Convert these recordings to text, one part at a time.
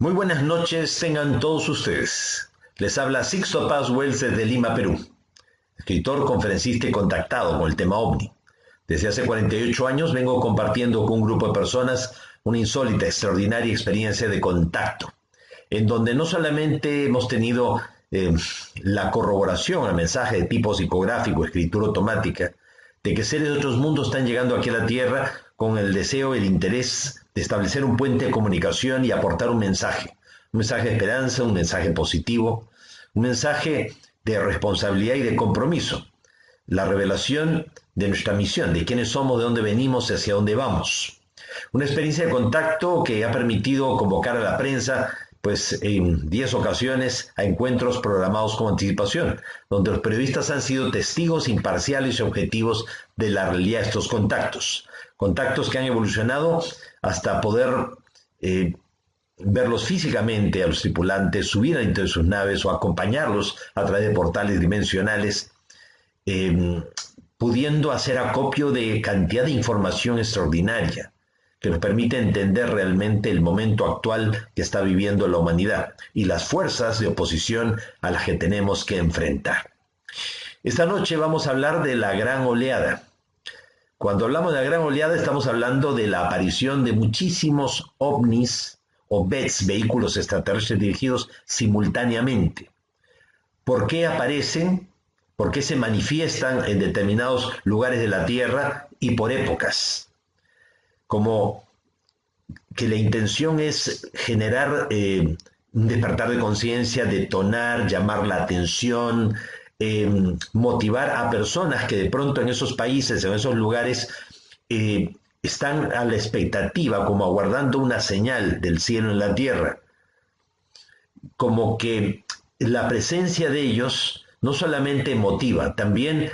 Muy buenas noches, tengan todos ustedes. Les habla Sixto Paz Wells desde Lima, Perú. Escritor, conferencista y contactado con el tema OVNI. Desde hace 48 años vengo compartiendo con un grupo de personas una insólita, extraordinaria experiencia de contacto, en donde no solamente hemos tenido la corroboración al mensaje de tipo psicográfico, escritura automática, de que seres de otros mundos están llegando aquí a la Tierra con el deseo, el interés de establecer un puente de comunicación y aportar un mensaje de esperanza, un mensaje positivo, un mensaje de responsabilidad y de compromiso, la revelación de nuestra misión, de quiénes somos, de dónde venimos y hacia dónde vamos. Una experiencia de contacto que ha permitido convocar a la prensa, pues en 10 ocasiones, a encuentros programados con anticipación, donde los periodistas han sido testigos imparciales y objetivos de la realidad de estos contactos. Contactos que han evolucionado hasta poder verlos físicamente a los tripulantes, subir dentro de sus naves o acompañarlos a través de portales dimensionales, pudiendo hacer acopio de cantidad de información extraordinaria que nos permite entender realmente el momento actual que está viviendo la humanidad y las fuerzas de oposición a las que tenemos que enfrentar. Esta noche vamos a hablar de la gran oleada. Cuando hablamos de la gran oleada estamos hablando de la aparición de muchísimos ovnis o VETs, vehículos extraterrestres dirigidos simultáneamente. ¿Por qué aparecen? ¿Por qué se manifiestan en determinados lugares de la Tierra y por épocas? Como que la intención es generar un despertar de conciencia, detonar, llamar la atención, motivar a personas que de pronto en esos países, en esos lugares, están a la expectativa, como aguardando una señal del cielo en la tierra. Como que la presencia de ellos no solamente motiva, también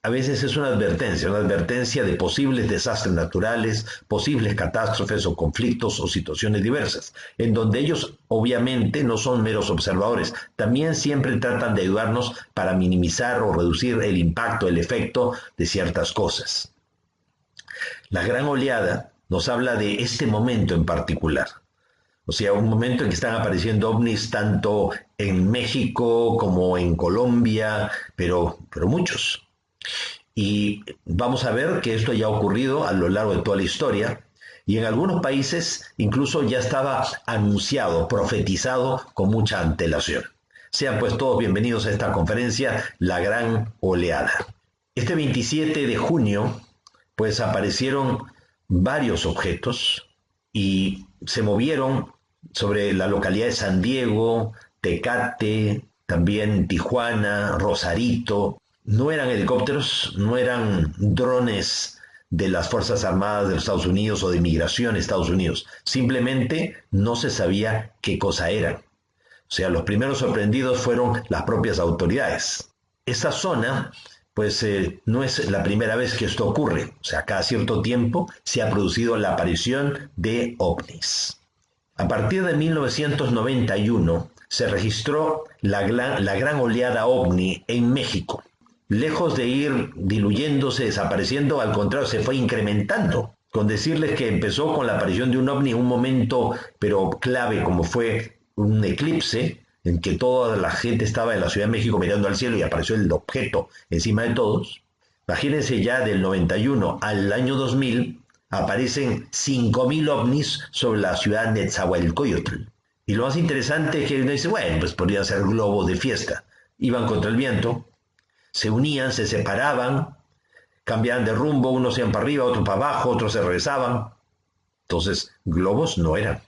a veces es una advertencia de posibles desastres naturales, posibles catástrofes o conflictos o situaciones diversas, en donde ellos obviamente no son meros observadores, también siempre tratan de ayudarnos para minimizar o reducir el impacto, el efecto de ciertas cosas. La gran oleada nos habla de este momento en particular. O sea, un momento en que están apareciendo ovnis tanto en México como en Colombia, pero muchos. Y vamos a ver que esto ya ha ocurrido a lo largo de toda la historia y en algunos países incluso ya estaba anunciado, profetizado con mucha antelación. Sean pues todos bienvenidos a esta conferencia, La Gran Oleada. Este 27 de junio, pues aparecieron varios objetos y se movieron sobre la localidad de San Diego, Tecate, también Tijuana, Rosarito. No eran helicópteros, no eran drones de las Fuerzas Armadas de los Estados Unidos o de migración de Estados Unidos. Simplemente no se sabía qué cosa eran. O sea, los primeros sorprendidos fueron las propias autoridades. Esta zona, pues no es la primera vez que esto ocurre. O sea, cada cierto tiempo se ha producido la aparición de ovnis. A partir de 1991 se registró la gran oleada ovni en México. Lejos de ir diluyéndose, desapareciendo, al contrario, se fue incrementando. Con decirles que empezó con la aparición de un ovni en un momento, pero clave, como fue un eclipse, en que toda la gente estaba en la Ciudad de México mirando al cielo y apareció el objeto encima de todos. Imagínense, ya del 91 al año 2000, aparecen 5.000 ovnis sobre la ciudad de Netzahualcóyotl. Y lo más interesante es que uno dice, bueno, pues podrían ser globos de fiesta. Iban contra el viento, se unían, se separaban, cambiaban de rumbo, unos iban para arriba, otros para abajo, otros se regresaban. Entonces, globos no eran.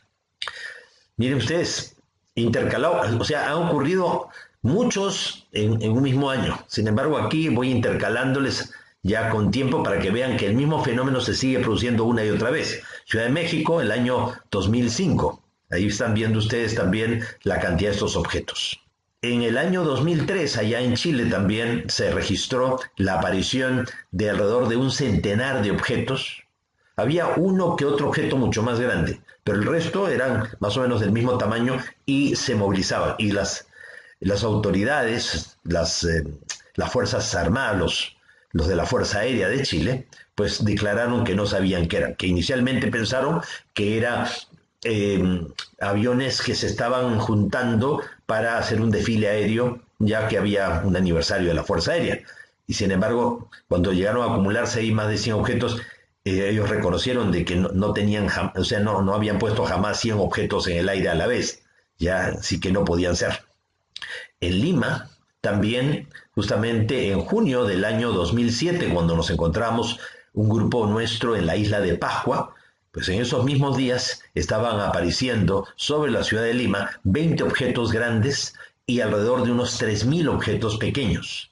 Miren ustedes, intercalados, o sea, han ocurrido muchos en un mismo año. Sin embargo, aquí voy intercalándoles ya con tiempo para que vean que el mismo fenómeno se sigue produciendo una y otra vez. Ciudad de México, el año 2005. Ahí están viendo ustedes también la cantidad de estos objetos. En el año 2003, allá en Chile también se registró la aparición de alrededor de un centenar de objetos. Había uno que otro objeto mucho más grande, pero el resto eran más o menos del mismo tamaño y se movilizaban. Y las autoridades, las Fuerzas Armadas, los de la Fuerza Aérea de Chile, pues declararon que no sabían qué eran, que inicialmente pensaron que era aviones que se estaban juntando para hacer un desfile aéreo, ya que había un aniversario de la Fuerza Aérea. Y sin embargo, cuando llegaron a acumularse ahí más de 100 objetos, ellos reconocieron de que no tenían, o sea, no habían puesto jamás 100 objetos en el aire a la vez, ya sí que no podían ser. En Lima, también, justamente en junio del año 2007, cuando nos encontramos un grupo nuestro en la isla de Pascua, pues en esos mismos días estaban apareciendo sobre la ciudad de Lima 20 objetos grandes y alrededor de unos 3.000 objetos pequeños.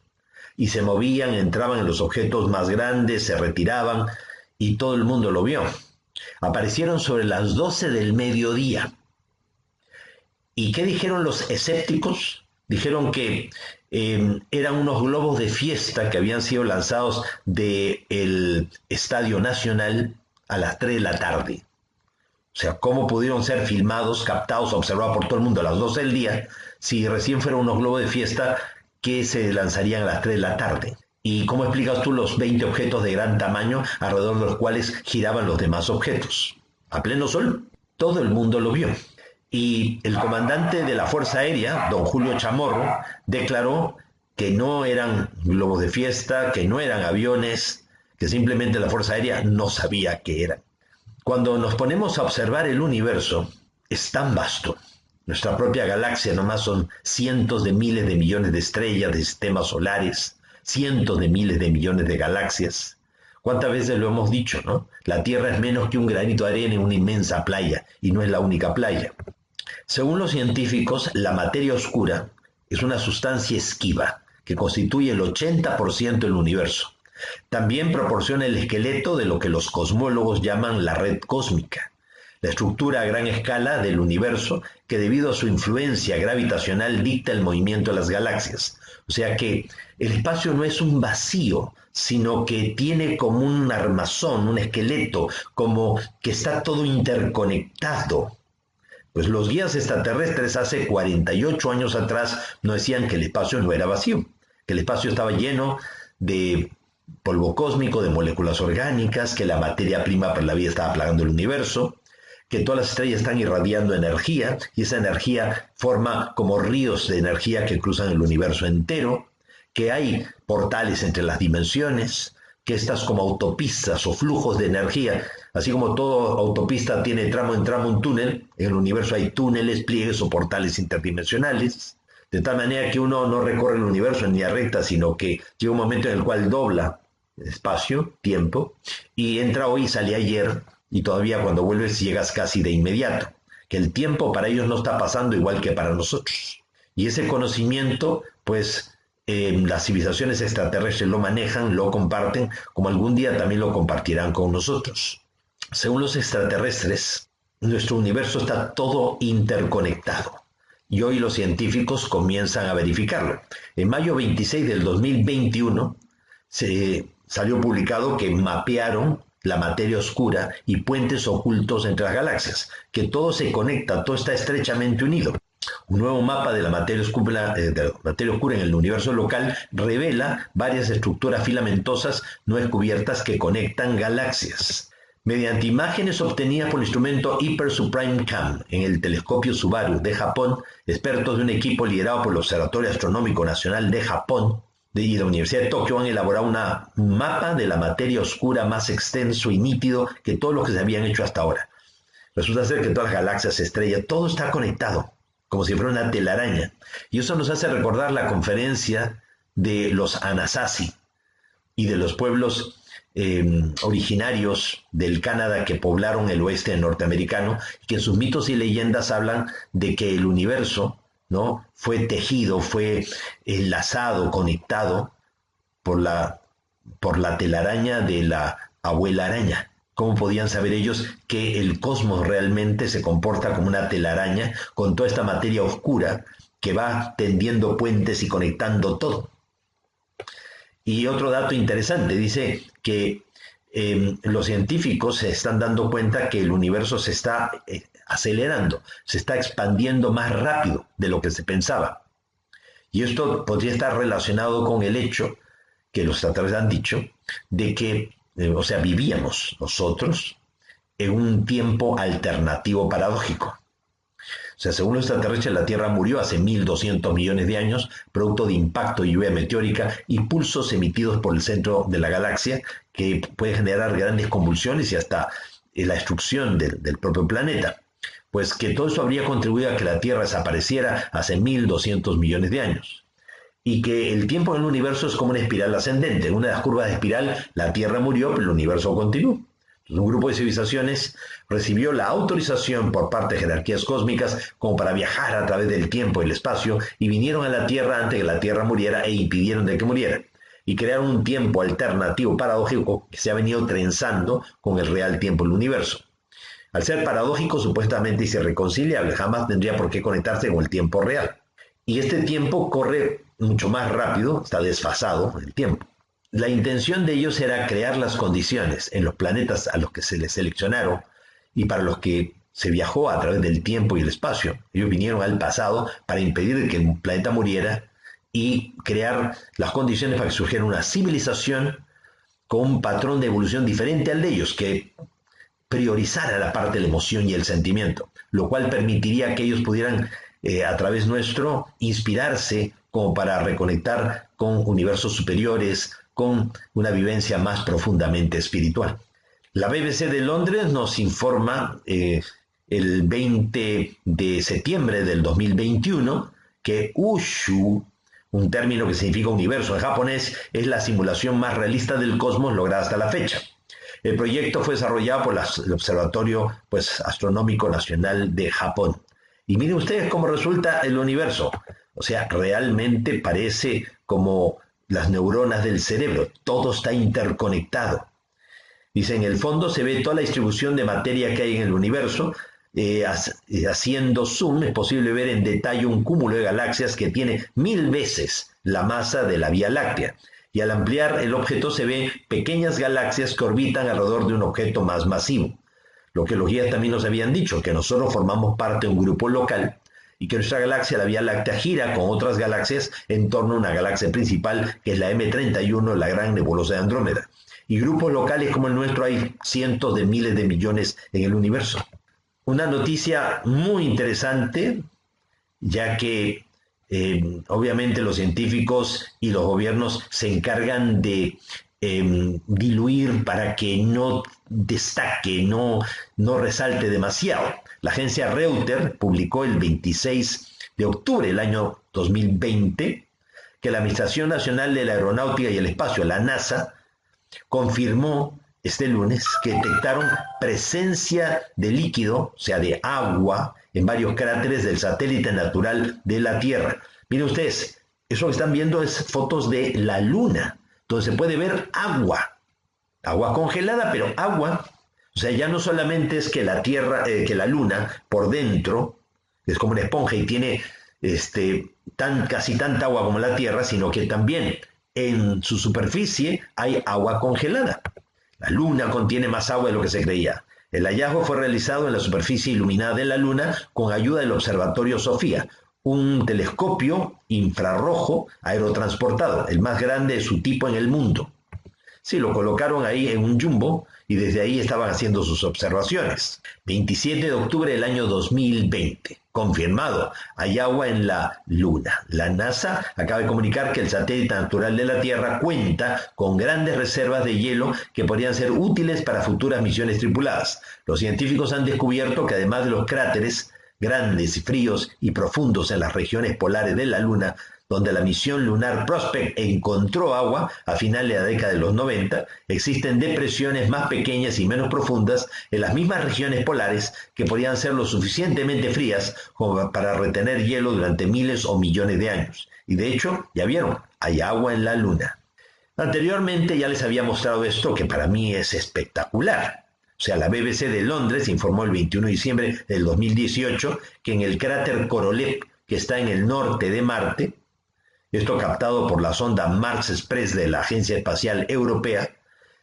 Y se movían, entraban en los objetos más grandes, se retiraban y todo el mundo lo vio. Aparecieron sobre las 12 del mediodía. ¿Y qué dijeron los escépticos? Dijeron que eran unos globos de fiesta que habían sido lanzados del Estadio Nacional a las 3 de la tarde. O sea, ¿cómo pudieron ser filmados, captados, observados por todo el mundo a las 12 del día si recién fueron unos globos de fiesta que se lanzarían a las 3 de la tarde? ¿Y cómo explicas tú los 20 objetos de gran tamaño alrededor de los cuales giraban los demás objetos? A pleno sol, todo el mundo lo vio. Y el comandante de la Fuerza Aérea, don Julio Chamorro, declaró que no eran globos de fiesta, que no eran aviones, que simplemente la Fuerza Aérea no sabía qué eran. Cuando nos ponemos a observar el universo, es tan vasto. Nuestra propia galaxia nomás son cientos de miles de millones de estrellas, de sistemas solares, cientos de miles de millones de galaxias. ¿Cuántas veces lo hemos dicho, no? La Tierra es menos que un granito de arena en una inmensa playa, y no es la única playa. Según los científicos, la materia oscura es una sustancia esquiva que constituye el 80% del universo. También proporciona el esqueleto de lo que los cosmólogos llaman la red cósmica, la estructura a gran escala del universo que debido a su influencia gravitacional dicta el movimiento de las galaxias. O sea que el espacio no es un vacío, sino que tiene como un armazón, un esqueleto, como que está todo interconectado. Pues los guías extraterrestres hace 48 años atrás nos decían que el espacio no era vacío, que el espacio estaba lleno de polvo cósmico, de moléculas orgánicas, que la materia prima para la vida estaba plagando el universo, que todas las estrellas están irradiando energía y esa energía forma como ríos de energía que cruzan el universo entero, que hay portales entre las dimensiones, que estas como autopistas o flujos de energía, así como toda autopista tiene tramo en tramo un túnel, en el universo hay túneles, pliegues o portales interdimensionales, de tal manera que uno no recorre el universo en línea recta, sino que llega un momento en el cual dobla espacio, tiempo, y entra hoy y sale ayer, y todavía cuando vuelves llegas casi de inmediato, que el tiempo para ellos no está pasando igual que para nosotros. Y ese conocimiento, pues, las civilizaciones extraterrestres lo manejan, lo comparten, como algún día también lo compartirán con nosotros. Según los extraterrestres, nuestro universo está todo interconectado. Y hoy los científicos comienzan a verificarlo. En mayo 26 del 2021 se salió publicado que mapearon la materia oscura y puentes ocultos entre las galaxias, que todo se conecta, todo está estrechamente unido. Un nuevo mapa de la materia oscura en el universo local revela varias estructuras filamentosas no descubiertas que conectan galaxias. Mediante imágenes obtenidas por el instrumento Hyper Supreme Cam en el telescopio Subaru de Japón, expertos de un equipo liderado por el Observatorio Astronómico Nacional de Japón y la Universidad de Tokio han elaborado un mapa de la materia oscura más extenso y nítido que todos los que se habían hecho hasta ahora. Resulta ser que todas las galaxias, estrellas, todo está conectado, como si fuera una telaraña. Y eso nos hace recordar la conferencia de los Anasazi y de los pueblos originarios del Canadá que poblaron el oeste norteamericano, que en sus mitos y leyendas hablan de que el universo, ¿no?, fue tejido, fue enlazado, conectado por la telaraña de la abuela araña. ¿Cómo podían saber ellos que el cosmos realmente se comporta como una telaraña con toda esta materia oscura que va tendiendo puentes y conectando todo? Y otro dato interesante, dice que los científicos se están dando cuenta que el universo se está acelerando, se está expandiendo más rápido de lo que se pensaba. Y esto podría estar relacionado con el hecho que los extraterrestres han dicho de que, vivíamos nosotros en un tiempo alternativo paradójico. O sea, según los extraterrestres, la Tierra murió hace 1.200 millones de años, producto de impacto y lluvia meteórica y pulsos emitidos por el centro de la galaxia, que puede generar grandes convulsiones y hasta la destrucción del propio planeta. Pues que todo eso habría contribuido a que la Tierra desapareciera hace 1.200 millones de años. Y que el tiempo en el universo es como una espiral ascendente. En una de las curvas de espiral, la Tierra murió, pero el universo continuó. Un grupo de civilizaciones recibió la autorización por parte de jerarquías cósmicas como para viajar a través del tiempo y el espacio y vinieron a la Tierra antes de que la Tierra muriera e impidieron de que muriera. Y crearon un tiempo alternativo paradójico que se ha venido trenzando con el real tiempo del universo. Al ser paradójico, supuestamente irreconciliable, jamás tendría por qué conectarse con el tiempo real. Y este tiempo corre mucho más rápido, está desfasado el tiempo. La intención de ellos era crear las condiciones en los planetas a los que se les seleccionaron y para los que se viajó a través del tiempo y el espacio. Ellos vinieron al pasado para impedir que el planeta muriera y crear las condiciones para que surgiera una civilización con un patrón de evolución diferente al de ellos, que priorizara la parte de la emoción y el sentimiento, lo cual permitiría que ellos pudieran, a través nuestro, inspirarse como para reconectar con universos superiores, con una vivencia más profundamente espiritual. La BBC de Londres nos informa el 20 de septiembre del 2021 que Ushu, un término que significa universo en japonés, es la simulación más realista del cosmos lograda hasta la fecha. El proyecto fue desarrollado por el Observatorio Astronómico Nacional de Japón. Y miren ustedes cómo resulta el universo. O sea, realmente parece como las neuronas del cerebro. Todo está interconectado. Dice, en el fondo se ve toda la distribución de materia que hay en el universo. Haciendo zoom es posible ver en detalle un cúmulo de galaxias que tiene 1000 veces la masa de la Vía Láctea. Y al ampliar el objeto se ven pequeñas galaxias que orbitan alrededor de un objeto más masivo. Lo que los guías también nos habían dicho, que nosotros formamos parte de un grupo local y que nuestra galaxia, la Vía Láctea, gira con otras galaxias en torno a una galaxia principal, que es la M31, la gran nebulosa de Andrómeda. Y grupos locales como el nuestro hay cientos de miles de millones en el universo. Una noticia muy interesante, ya que obviamente los científicos y los gobiernos se encargan de diluir para que no destaque, no resalte demasiado. La agencia Reuters publicó el 26 de octubre del año 2020 que la Administración Nacional de la Aeronáutica y el Espacio, la NASA, confirmó este lunes que detectaron presencia de líquido, o sea, de agua, en varios cráteres del satélite natural de la Tierra. Miren ustedes, eso que están viendo es fotos de la Luna, donde se puede ver agua congelada, pero agua. O sea, ya no solamente es que la Tierra, que la Luna por dentro es como una esponja y tiene casi tanta agua como la Tierra, sino que también en su superficie hay agua congelada. La Luna contiene más agua de lo que se creía. El hallazgo fue realizado en la superficie iluminada de la Luna con ayuda del Observatorio Sofía, un telescopio infrarrojo aerotransportado, el más grande de su tipo en el mundo. Sí, lo colocaron ahí en un jumbo y desde ahí estaban haciendo sus observaciones. 27 de octubre del año 2020. Confirmado, hay agua en la Luna. La NASA acaba de comunicar que el satélite natural de la Tierra cuenta con grandes reservas de hielo que podrían ser útiles para futuras misiones tripuladas. Los científicos han descubierto que además de los cráteres grandes, fríos y profundos en las regiones polares de la Luna, donde la misión lunar Prospect encontró agua a finales de la década de los 90, existen depresiones más pequeñas y menos profundas en las mismas regiones polares que podrían ser lo suficientemente frías como para retener hielo durante miles o millones de años. Y de hecho, ya vieron, hay agua en la Luna. Anteriormente ya les había mostrado esto que para mí es espectacular. O sea, la BBC de Londres informó el 21 de diciembre del 2018 que en el cráter Korolev, que está en el norte de Marte, esto captado por la sonda Mars Express de la Agencia Espacial Europea,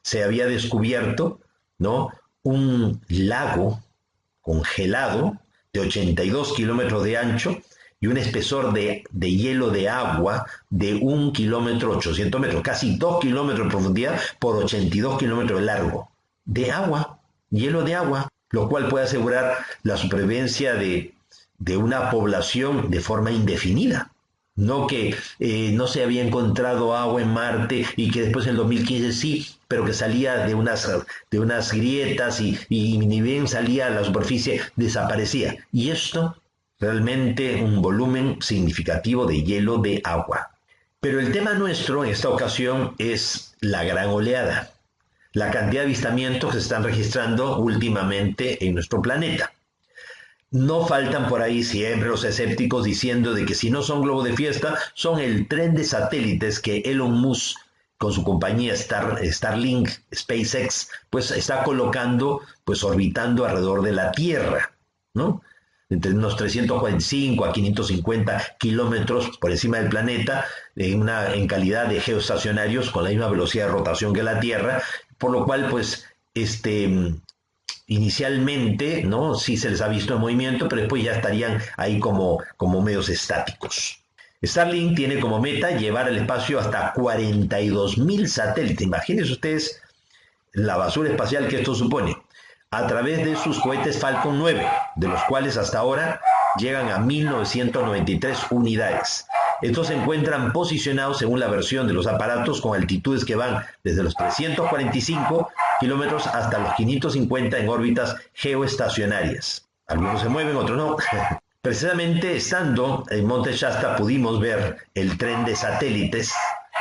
se había descubierto, ¿no?, un lago congelado de 82 kilómetros de ancho y un espesor de hielo de agua de 1 kilómetro 800 metros, casi 2 kilómetros de profundidad por 82 kilómetros de largo, de agua. hielo de agua, lo cual puede asegurar la supervivencia de una población de forma indefinida. No que no se había encontrado agua en Marte y que después en el 2015 sí, pero que salía de unas grietas y ni bien salía a la superficie, desaparecía. Y esto realmente un volumen significativo de hielo de agua. Pero el tema nuestro en esta ocasión es la gran oleada, la cantidad de avistamientos que se están registrando últimamente en nuestro planeta. No faltan por ahí siempre los escépticos diciendo de que si no son globos de fiesta, son el tren de satélites que Elon Musk con su compañía Starlink, SpaceX, pues está colocando, pues orbitando alrededor de la Tierra, ¿no? Entre unos 345 a 550 kilómetros por encima del planeta, en calidad de geoestacionarios con la misma velocidad de rotación que la Tierra, por lo cual, pues, inicialmente, ¿no? Sí se les ha visto en movimiento, pero después ya estarían ahí como medios estáticos. Starlink tiene como meta llevar al espacio hasta 42.000 satélites. Imagínense ustedes la basura espacial que esto supone, a través de sus cohetes Falcon 9, de los cuales hasta ahora llegan a 1.993 unidades. Estos se encuentran posicionados según la versión de los aparatos con altitudes que van desde los 345 kilómetros hasta los 550 en órbitas geoestacionarias. Algunos se mueven, otros no. Precisamente estando en Monte Shasta pudimos ver el tren de satélites,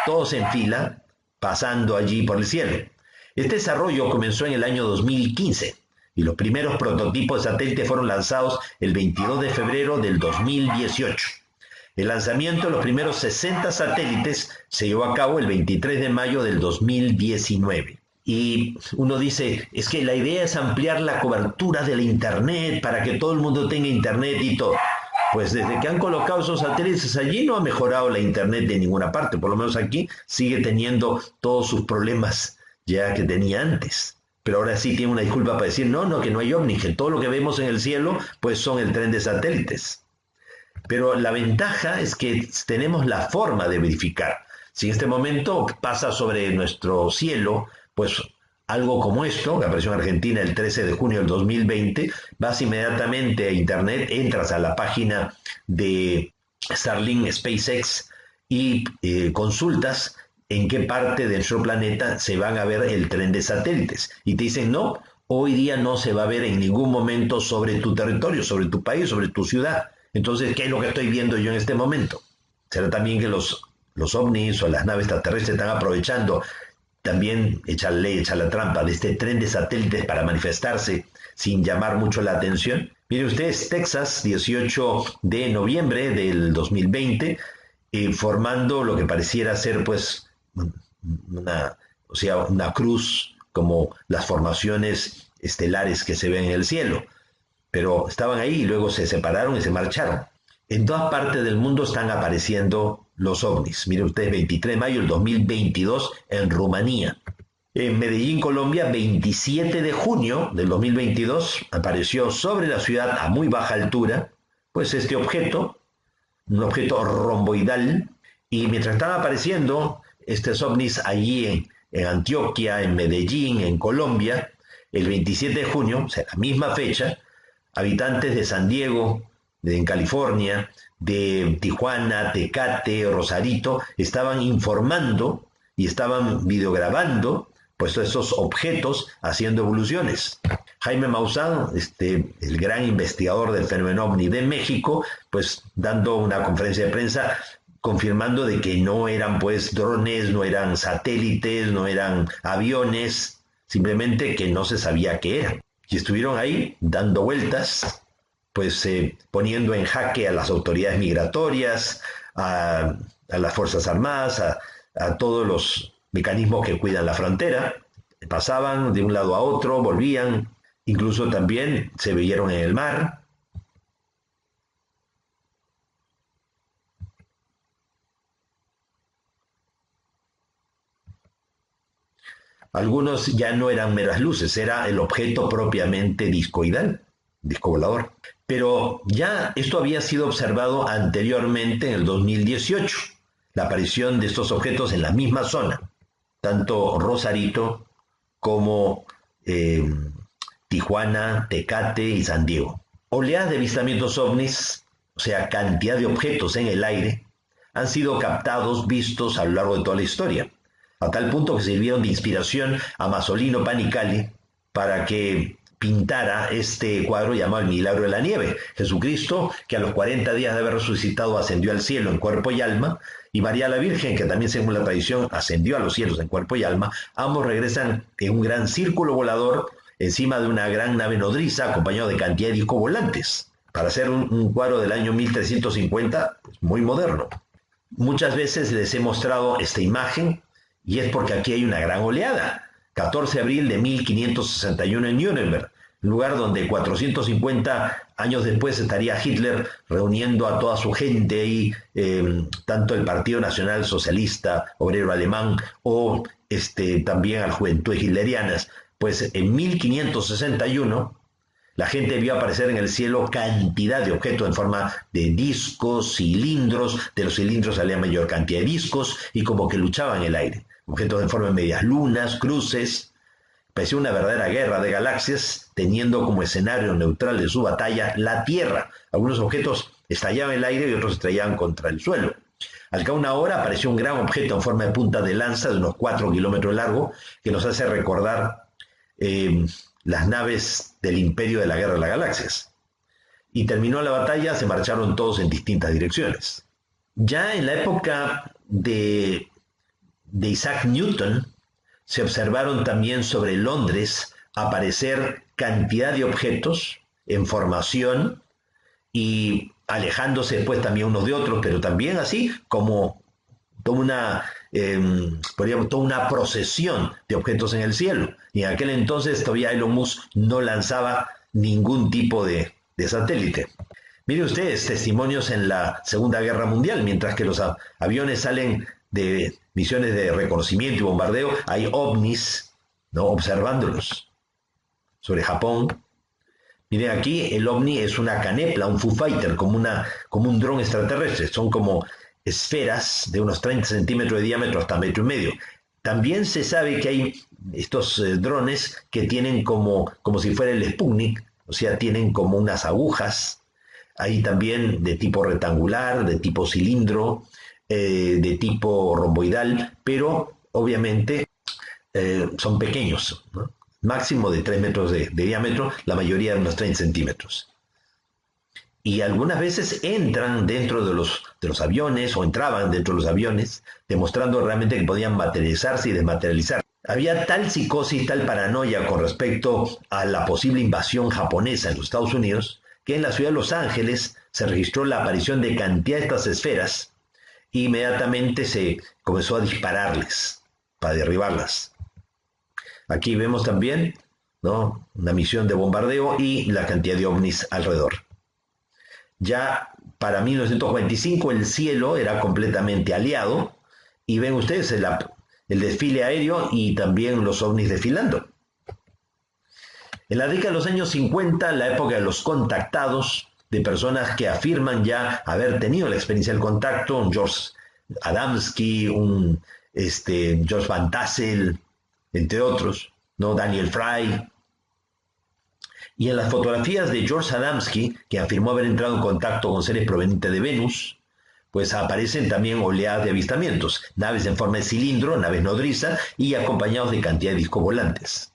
todos en fila, pasando allí por el cielo. Este desarrollo comenzó en el año 2015 y los primeros prototipos de satélites fueron lanzados el 22 de febrero del 2018. El lanzamiento de los primeros 60 satélites se llevó a cabo el 23 de mayo del 2019. Y uno dice, es que la idea es ampliar la cobertura de la Internet para que todo el mundo tenga Internet y todo. Pues desde que han colocado esos satélites allí no ha mejorado la Internet de ninguna parte. Por lo menos aquí sigue teniendo todos sus problemas ya que tenía antes. Pero ahora sí tiene una disculpa para decir, no, que no hay ovnis, que todo lo que vemos en el cielo pues son el tren de satélites. Pero la ventaja es que tenemos la forma de verificar. Si en este momento pasa sobre nuestro cielo, pues algo como esto, que apareció en Argentina el 13 de junio del 2020, vas inmediatamente a internet, entras a la página de Starlink SpaceX y consultas en qué parte de nuestro planeta se van a ver el tren de satélites. Y te dicen, no, hoy día no se va a ver en ningún momento sobre tu territorio, sobre tu país, sobre tu ciudad. Entonces, ¿qué es lo que estoy viendo yo en este momento? ¿Será también que los ovnis o las naves extraterrestres están aprovechando también echa la trampa de este tren de satélites para manifestarse sin llamar mucho la atención? Miren ustedes, Texas, 18 de noviembre del 2020, formando lo que pareciera ser pues una cruz como las formaciones estelares que se ven en el cielo. Pero estaban ahí y luego se separaron y se marcharon. En todas partes del mundo están apareciendo los ovnis. Miren ustedes, 23 de mayo del 2022 en Rumanía. En Medellín, Colombia, 27 de junio del 2022, apareció sobre la ciudad a muy baja altura, pues este objeto, un objeto romboidal, y mientras estaban apareciendo estos ovnis allí en Antioquia, en Medellín, en Colombia, el 27 de junio, o sea, la misma fecha, habitantes de San Diego, en California, de Tijuana, Tecate, Rosarito, estaban informando y estaban videograbando pues estos objetos haciendo evoluciones. Jaime Maussan, el gran investigador del fenómeno ovni de México, pues dando una conferencia de prensa confirmando de que no eran pues drones, no eran satélites, no eran aviones, simplemente que no se sabía qué eran. Y estuvieron ahí dando vueltas, pues poniendo en jaque a las autoridades migratorias, a las Fuerzas Armadas, a todos los mecanismos que cuidan la frontera. Pasaban de un lado a otro, volvían, incluso también se veían en el mar. Algunos ya no eran meras luces, era el objeto propiamente discoidal, disco volador. Pero ya esto había sido observado anteriormente en el 2018, la aparición de estos objetos en la misma zona, tanto Rosarito como Tijuana, Tecate y San Diego. Oleadas de avistamientos ovnis, o sea, cantidad de objetos en el aire, han sido captados, vistos a lo largo de toda la historia, a tal punto que sirvieron de inspiración a Masolino Panicali para que pintara este cuadro llamado El Milagro de la Nieve. Jesucristo, que a los 40 días de haber resucitado ascendió al cielo en cuerpo y alma, y María la Virgen, que también según la tradición ascendió a los cielos en cuerpo y alma, ambos regresan en un gran círculo volador encima de una gran nave nodriza acompañado de cantidad de discos volantes, para hacer un cuadro del año 1350, pues muy moderno. Muchas veces les he mostrado esta imagen y es porque aquí hay una gran oleada. 14 de abril de 1561 en Nuremberg, lugar donde 450 años después estaría Hitler reuniendo a toda su gente ahí, tanto el Partido Nacional Socialista Obrero Alemán o también a las juventudes hitlerianas. Pues en 1561 la gente vio aparecer en el cielo cantidad de objetos en forma de discos, cilindros, de los cilindros salía mayor cantidad de discos y como que luchaban en el aire. Objetos en forma de medias lunas, cruces. Parecía una verdadera guerra de galaxias, teniendo como escenario neutral de su batalla la Tierra. Algunos objetos estallaban en el aire y otros estrellaban contra el suelo. Al cabo de una hora apareció un gran objeto en forma de punta de lanza de unos 4 kilómetros de largo que nos hace recordar las naves del Imperio de la Guerra de las Galaxias. Y terminó la batalla, se marcharon todos en distintas direcciones. Ya en la época de Isaac Newton, se observaron también sobre Londres aparecer cantidad de objetos en formación y alejándose después también unos de otros, pero también así como toda una procesión de objetos en el cielo. Y en aquel entonces todavía Elon Musk no lanzaba ningún tipo de satélite. Miren ustedes, testimonios en la Segunda Guerra Mundial, mientras que los aviones salen de misiones de reconocimiento y bombardeo, hay ovnis, ¿no?, observándolos sobre Japón. Miren aquí, el ovni es una canepla, un Foo Fighter, como un dron extraterrestre. Son como esferas de unos 30 centímetros de diámetro hasta 1,5 metros. También se sabe que hay estos drones que tienen como si fuera el Sputnik, o sea, tienen como unas agujas. Hay también de tipo rectangular, de tipo cilindro, de tipo romboidal, pero obviamente son pequeños, ¿no? Máximo de 3 metros de diámetro, la mayoría de unos 30 centímetros. Y algunas veces entran dentro de los aviones o entraban dentro de los aviones, demostrando realmente que podían materializarse y desmaterializar. Había tal psicosis, tal paranoia con respecto a la posible invasión japonesa en los Estados Unidos, que en la ciudad de Los Ángeles se registró la aparición de cantidad de estas esferas e inmediatamente se comenzó a dispararles para derribarlas. Aquí vemos también, ¿no?, una misión de bombardeo y la cantidad de ovnis alrededor. Ya para 1945 el cielo era completamente aliado y ven ustedes el desfile aéreo y también los ovnis desfilando. En la década de los años 50, la época de los contactados, de personas que afirman ya haber tenido la experiencia del contacto, un George Adamski, un George Van Tassel, entre otros, ¿no?, Daniel Fry. Y en las fotografías de George Adamski, que afirmó haber entrado en contacto con seres provenientes de Venus, pues aparecen también oleadas de avistamientos, naves en forma de cilindro, naves nodriza y acompañados de cantidad de discos volantes.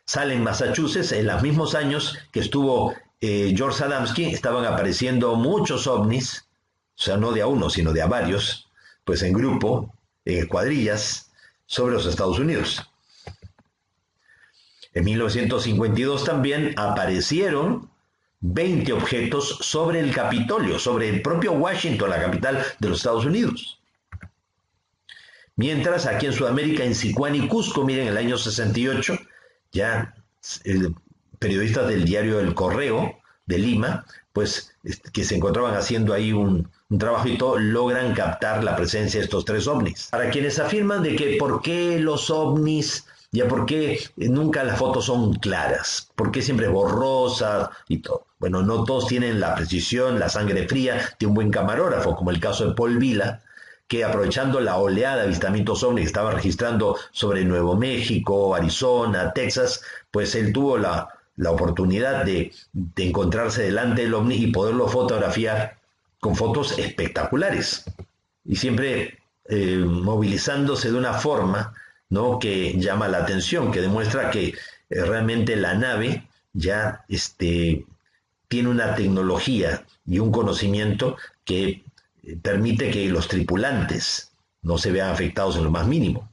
Sale en Massachusetts, en los mismos años que estuvo George Adamski, estaban apareciendo muchos ovnis, o sea, no de a uno, sino de a varios, pues en grupo, en escuadrillas, sobre los Estados Unidos. En 1952 también aparecieron 20 objetos sobre el Capitolio, sobre el propio Washington, la capital de los Estados Unidos. Mientras aquí en Sudamérica, en Sicuán y Cusco, miren, en el año 68, ya periodistas del diario El Correo de Lima, pues que se encontraban haciendo ahí un trabajo y todo, logran captar la presencia de estos 3 ovnis. Para quienes afirman de que por qué los ovnis, ya por qué nunca las fotos son claras, por qué siempre borrosas y todo. Bueno, no todos tienen la precisión, la sangre fría de un buen camarógrafo, como el caso de Paul Vila, que aprovechando la oleada de avistamientos ovni que estaba registrando sobre Nuevo México, Arizona, Texas, pues él tuvo la la oportunidad de encontrarse delante del ovni y poderlo fotografiar con fotos espectaculares. Y siempre movilizándose de una forma, ¿no?, que llama la atención, que demuestra que realmente la nave ya tiene una tecnología y un conocimiento que permite que los tripulantes no se vean afectados en lo más mínimo.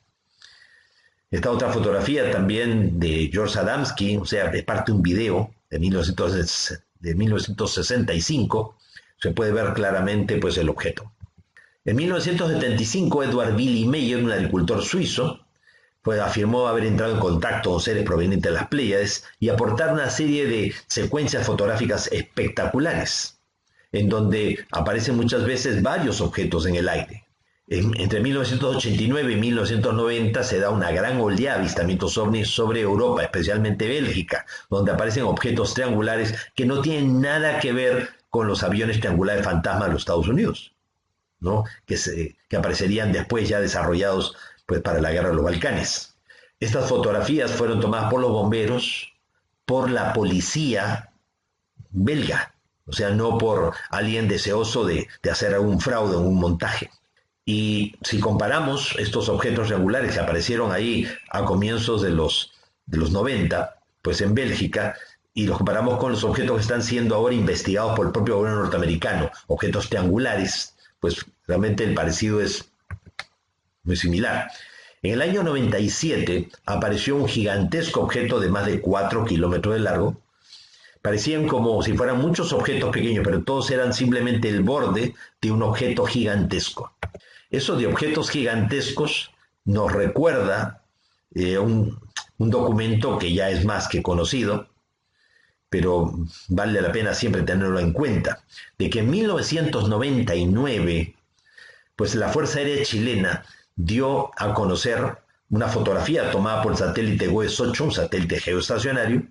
Esta otra fotografía también de George Adamski, o sea, es parte de un video de 1965, se puede ver claramente pues el objeto. En 1975, Edward Billy Meyer, un agricultor suizo, afirmó haber entrado en contacto con seres provenientes de las Pléyades y aportar una serie de secuencias fotográficas espectaculares, en donde aparecen muchas veces varios objetos en el aire. Entre 1989 y 1990 se da una gran oleada de avistamientos ovnis sobre Europa, especialmente Bélgica, donde aparecen objetos triangulares que no tienen nada que ver con los aviones triangulares fantasma de los Estados Unidos, ¿no?, que aparecerían después ya desarrollados pues para la guerra de los Balcanes. Estas fotografías fueron tomadas por los bomberos, por la policía belga, o sea, no por alguien deseoso de hacer algún fraude o un montaje. Y si comparamos estos objetos triangulares que aparecieron ahí a comienzos de los 90, pues en Bélgica, y los comparamos con los objetos que están siendo ahora investigados por el propio gobierno norteamericano, objetos triangulares, pues realmente el parecido es muy similar. En el año 97 apareció un gigantesco objeto de más de 4 kilómetros de largo. Parecían como si fueran muchos objetos pequeños, pero todos eran simplemente el borde de un objeto gigantesco. Eso de objetos gigantescos nos recuerda un documento que ya es más que conocido, pero vale la pena siempre tenerlo en cuenta, de que en 1999, pues la Fuerza Aérea Chilena dio a conocer una fotografía tomada por el satélite GOES-8, un satélite geoestacionario,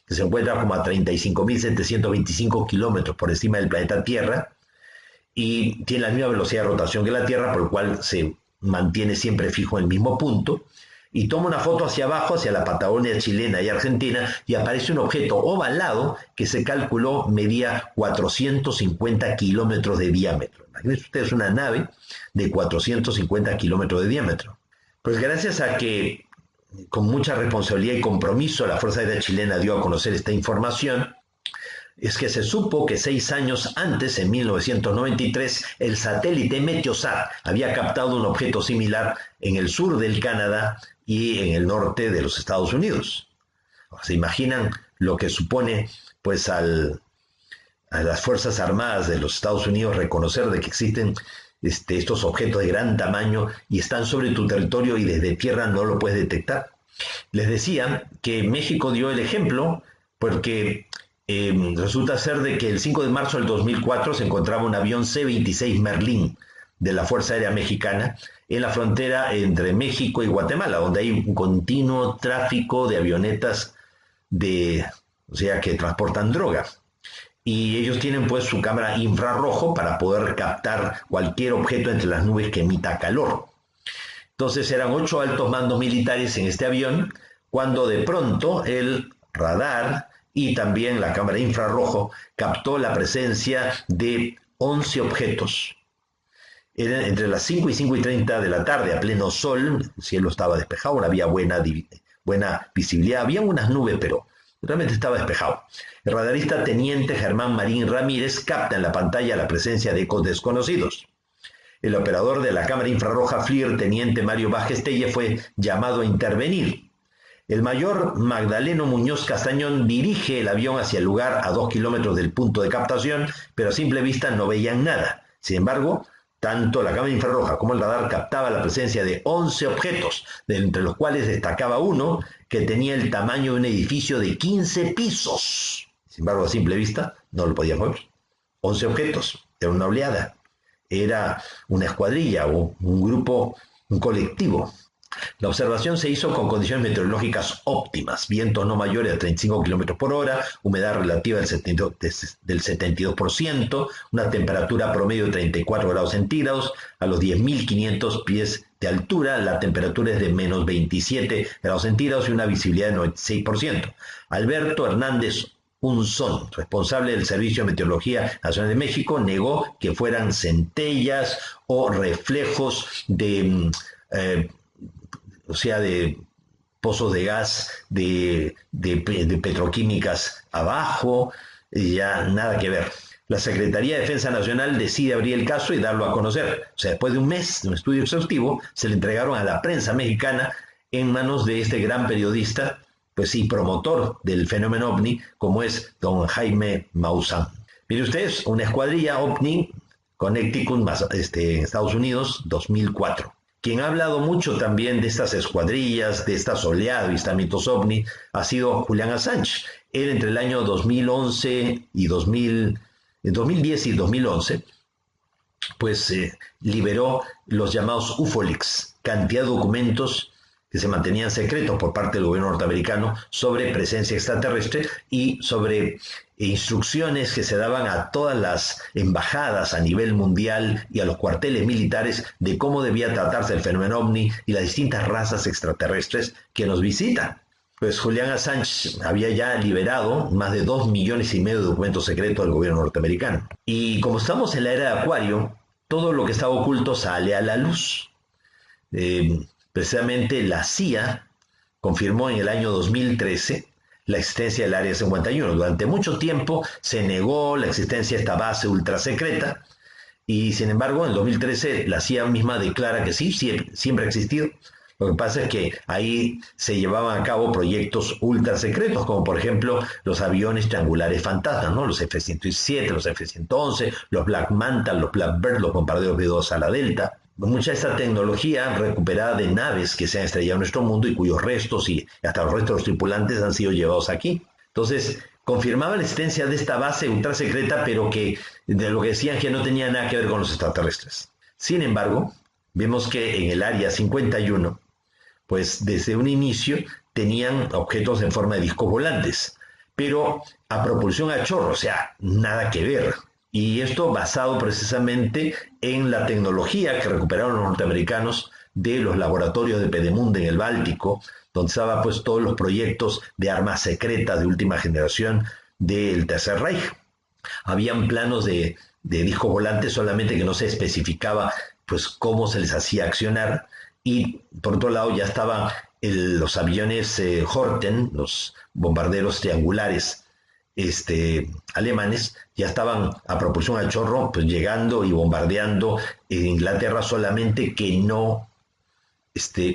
que se encuentra como a 35.725 kilómetros por encima del planeta Tierra, y tiene la misma velocidad de rotación que la Tierra, por lo cual se mantiene siempre fijo en el mismo punto, y toma una foto hacia abajo, hacia la Patagonia chilena y Argentina, y aparece un objeto ovalado que se calculó medía 450 kilómetros de diámetro. Imagínense ustedes una nave de 450 kilómetros de diámetro. Pues gracias a que con mucha responsabilidad y compromiso la Fuerza Aérea Chilena dio a conocer esta información, es que se supo que 6 años antes, en 1993, el satélite Meteosat había captado un objeto similar en el sur del Canadá y en el norte de los Estados Unidos. ¿Se imaginan lo que supone pues a las Fuerzas Armadas de los Estados Unidos reconocer de que existen estos objetos de gran tamaño y están sobre tu territorio y desde tierra no lo puedes detectar? Les decía que México dio el ejemplo porque resulta ser de que el 5 de marzo del 2004 se encontraba un avión C-26 Merlín de la Fuerza Aérea Mexicana en la frontera entre México y Guatemala, donde hay un continuo tráfico de avionetas o sea, que transportan droga. Y ellos tienen pues su cámara infrarrojo para poder captar cualquier objeto entre las nubes que emita calor. Entonces eran 8 altos mandos militares en este avión, cuando de pronto el radar y también la cámara infrarrojo captó la presencia de 11 objetos. Eran entre las 5 y 5:30 de la tarde, a pleno sol, el cielo estaba despejado, había buena visibilidad, había unas nubes, pero realmente estaba despejado. El radarista teniente Germán Marín Ramírez capta en la pantalla la presencia de ecos desconocidos. El operador de la cámara infrarroja FLIR, teniente Mario Vázquez Telle, fue llamado a intervenir. El mayor Magdaleno Muñoz Castañón dirige el avión hacia el lugar a 2 kilómetros del punto de captación, pero a simple vista no veían nada. Sin embargo, tanto la cámara infrarroja como el radar captaba la presencia de 11 objetos, entre los cuales destacaba uno que tenía el tamaño de un edificio de 15 pisos. Sin embargo, a simple vista no lo podíamos ver. 11 objetos, era una oleada, era una escuadrilla o un grupo, un colectivo. La observación se hizo con condiciones meteorológicas óptimas, vientos no mayores a 35 km por hora, humedad relativa del 72%, una temperatura promedio de 34 grados centígrados a los 10.500 pies de altura, la temperatura es de menos 27 grados centígrados y una visibilidad de 96%. Alberto Hernández Unzón, responsable del Servicio de Meteorología Nacional de México, negó que fueran centellas o reflejos de, de pozos de gas, de petroquímicas abajo, ya nada que ver. La Secretaría de Defensa Nacional decide abrir el caso y darlo a conocer. O sea, después de un mes de un estudio exhaustivo, se le entregaron a la prensa mexicana en manos de este gran periodista, pues sí, promotor del fenómeno OVNI, como es don Jaime Maussan. Mire ustedes, una escuadrilla OVNI, Connecticut, Estados Unidos, 2004. Quien ha hablado mucho también de estas escuadrillas, de estas oleadas de avistamientos OVNI, ha sido Julian Assange. Él entre el año 2011 y 2010 y 2011, pues liberó los llamados UFOLeaks, cantidad de documentos que se mantenían secretos por parte del gobierno norteamericano sobre presencia extraterrestre y sobre instrucciones que se daban a todas las embajadas a nivel mundial y a los cuarteles militares de cómo debía tratarse el fenómeno OVNI y las distintas razas extraterrestres que nos visitan. Pues Julian Assange había ya liberado más de 2,5 millones de documentos secretos del gobierno norteamericano. Y como estamos en la era de Acuario, todo lo que estaba oculto sale a la luz. Precisamente la CIA confirmó en el año 2013 la existencia del Área 51. Durante mucho tiempo se negó la existencia de esta base ultra secreta y sin embargo en 2013 la CIA misma declara que sí, siempre ha existido. Lo que pasa es que ahí se llevaban a cabo proyectos ultra secretos, como por ejemplo los aviones triangulares fantasmas, ¿no? Los F-107, los F-111, los Black Manta, los Blackbird, los bombarderos B-2 a la Delta. Mucha de esta tecnología recuperada de naves que se han estrellado en nuestro mundo y cuyos restos y hasta los restos de los tripulantes han sido llevados aquí. Entonces, confirmaba la existencia de esta base ultra secreta, pero que de lo que decían que no tenía nada que ver con los extraterrestres. Sin embargo, vemos que en el Área 51, pues desde un inicio tenían objetos en forma de discos volantes, pero a propulsión a chorro, o sea, nada que ver. Y esto basado precisamente en la tecnología que recuperaron los norteamericanos de los laboratorios de Pedemonde en el Báltico, donde estaban pues todos los proyectos de armas secretas de última generación del Tercer Reich. Habían planos de discos volantes, solamente que no se especificaba pues cómo se les hacía accionar. Y por otro lado ya estaban los aviones Horten, los bombarderos triangulares alemanes, ya estaban a propulsión a chorro, pues llegando y bombardeando en Inglaterra, solamente que no,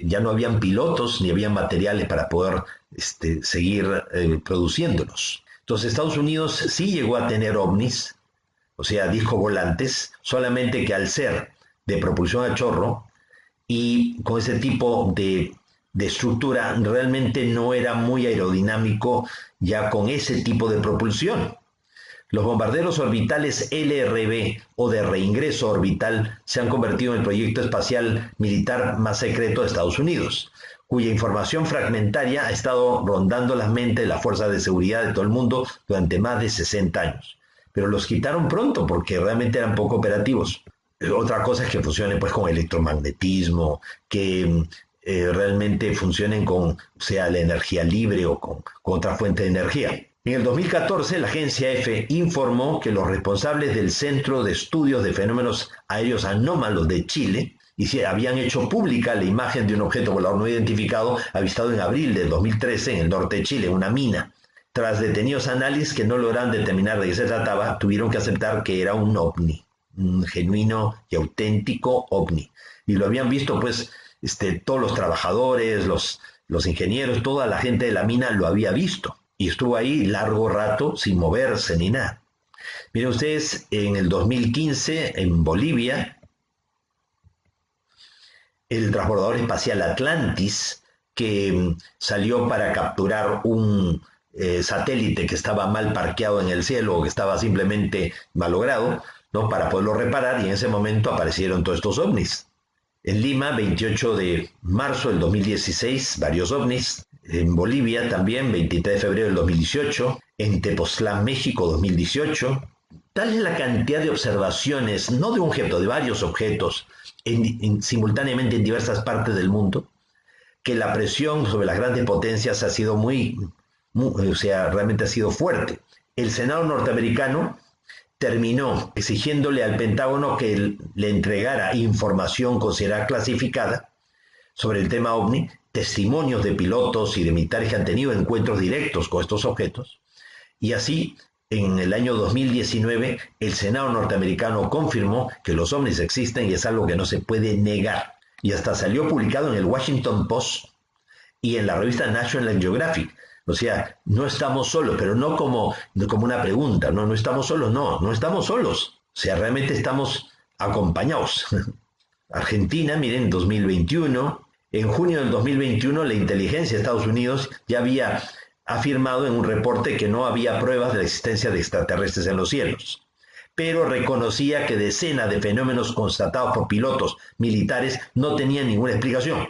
ya no habían pilotos ni habían materiales para poder seguir produciéndolos. Entonces Estados Unidos sí llegó a tener ovnis, o sea, discos volantes, solamente que al ser de propulsión a chorro, y con ese tipo de estructura realmente no era muy aerodinámico ya con ese tipo de propulsión. Los bombarderos orbitales LRB o de reingreso orbital se han convertido en el proyecto espacial militar más secreto de Estados Unidos, cuya información fragmentaria ha estado rondando las mentes de las fuerzas de seguridad de todo el mundo durante más de 60 años. Pero los quitaron pronto porque realmente eran poco operativos. Otra cosa es que funcionen pues con electromagnetismo, que realmente funcionen con, sea la energía libre o con otra fuente de energía. En el 2014, la agencia EFE informó que los responsables del Centro de Estudios de Fenómenos Aéreos Anómalos de Chile habían hecho pública la imagen de un objeto volador no identificado avistado en abril de 2013 en el norte de Chile, una mina. Tras detenidos análisis que no lograron determinar de qué se trataba, tuvieron que aceptar que era un ovni, un genuino y auténtico ovni. Y lo habían visto pues todos los trabajadores, los ingenieros, toda la gente de la mina lo había visto. Y estuvo ahí largo rato sin moverse ni nada. Miren ustedes, en el 2015 en Bolivia, el transbordador espacial Atlantis, que salió para capturar un satélite que estaba mal parqueado en el cielo o que estaba simplemente malogrado, ¿no? Para poderlo reparar, y en ese momento aparecieron todos estos ovnis. En Lima, 28 de marzo del 2016, varios ovnis. En Bolivia también, 23 de febrero del 2018. En Tepoztlán, México, 2018. Tal es la cantidad de observaciones, no de un objeto, de varios objetos simultáneamente en diversas partes del mundo, que la presión sobre las grandes potencias ha sido realmente ha sido fuerte. El Senado norteamericano terminó exigiéndole al Pentágono que le entregara información considerada clasificada sobre el tema OVNI, testimonios de pilotos y de militares que han tenido encuentros directos con estos objetos, y así en el año 2019 el Senado norteamericano confirmó que los ovnis existen y es algo que no se puede negar. Y hasta salió publicado en el Washington Post y en la revista National Geographic. O sea, no estamos solos, pero no como una pregunta, no estamos solos, no estamos solos. O sea, realmente estamos acompañados. Argentina, miren, 2021, en junio del 2021 la inteligencia de Estados Unidos ya había afirmado en un reporte que no había pruebas de la existencia de extraterrestres en los cielos, pero reconocía que decenas de fenómenos constatados por pilotos militares no tenían ninguna explicación.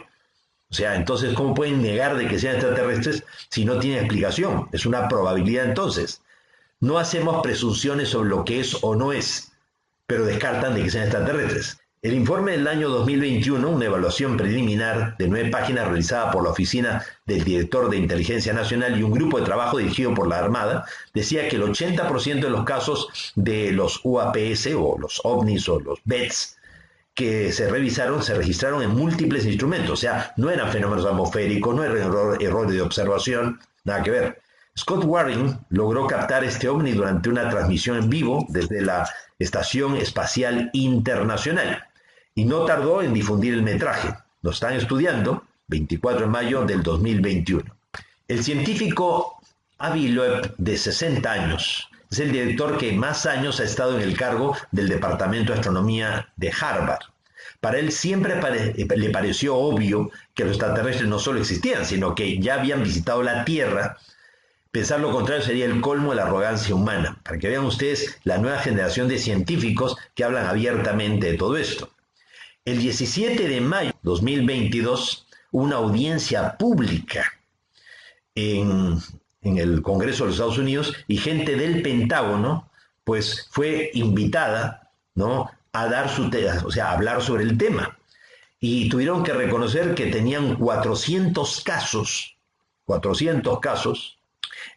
O sea, entonces, ¿cómo pueden negar de que sean extraterrestres si no tienen explicación? Es una probabilidad entonces. No hacemos presunciones sobre lo que es o no es, pero descartan de que sean extraterrestres. El informe del año 2021, una evaluación preliminar de 9 páginas realizada por la Oficina del Director de Inteligencia Nacional y un grupo de trabajo dirigido por la Armada, decía que el 80% de los casos de los UAPs o los OVNIs o los BETs que se revisaron se registraron en múltiples instrumentos, o sea, no eran fenómenos atmosféricos, no eran errores de observación, nada que ver. Scott Waring logró captar este ovni durante una transmisión en vivo desde la Estación Espacial Internacional y no tardó en difundir el metraje. Lo están estudiando, 24 de mayo del 2021. El científico Avi Loeb, de 60 años, es el director que más años ha estado en el cargo del Departamento de Astronomía de Harvard. Para él siempre le pareció obvio que los extraterrestres no solo existían, sino que ya habían visitado la Tierra. Pensar lo contrario sería el colmo de la arrogancia humana. Para que vean ustedes la nueva generación de científicos que hablan abiertamente de todo esto. El 17 de mayo de 2022, una audiencia pública en el Congreso de los Estados Unidos y gente del Pentágono, pues fue invitada, ¿no?, a dar a hablar sobre el tema. Y tuvieron que reconocer que tenían 400 casos,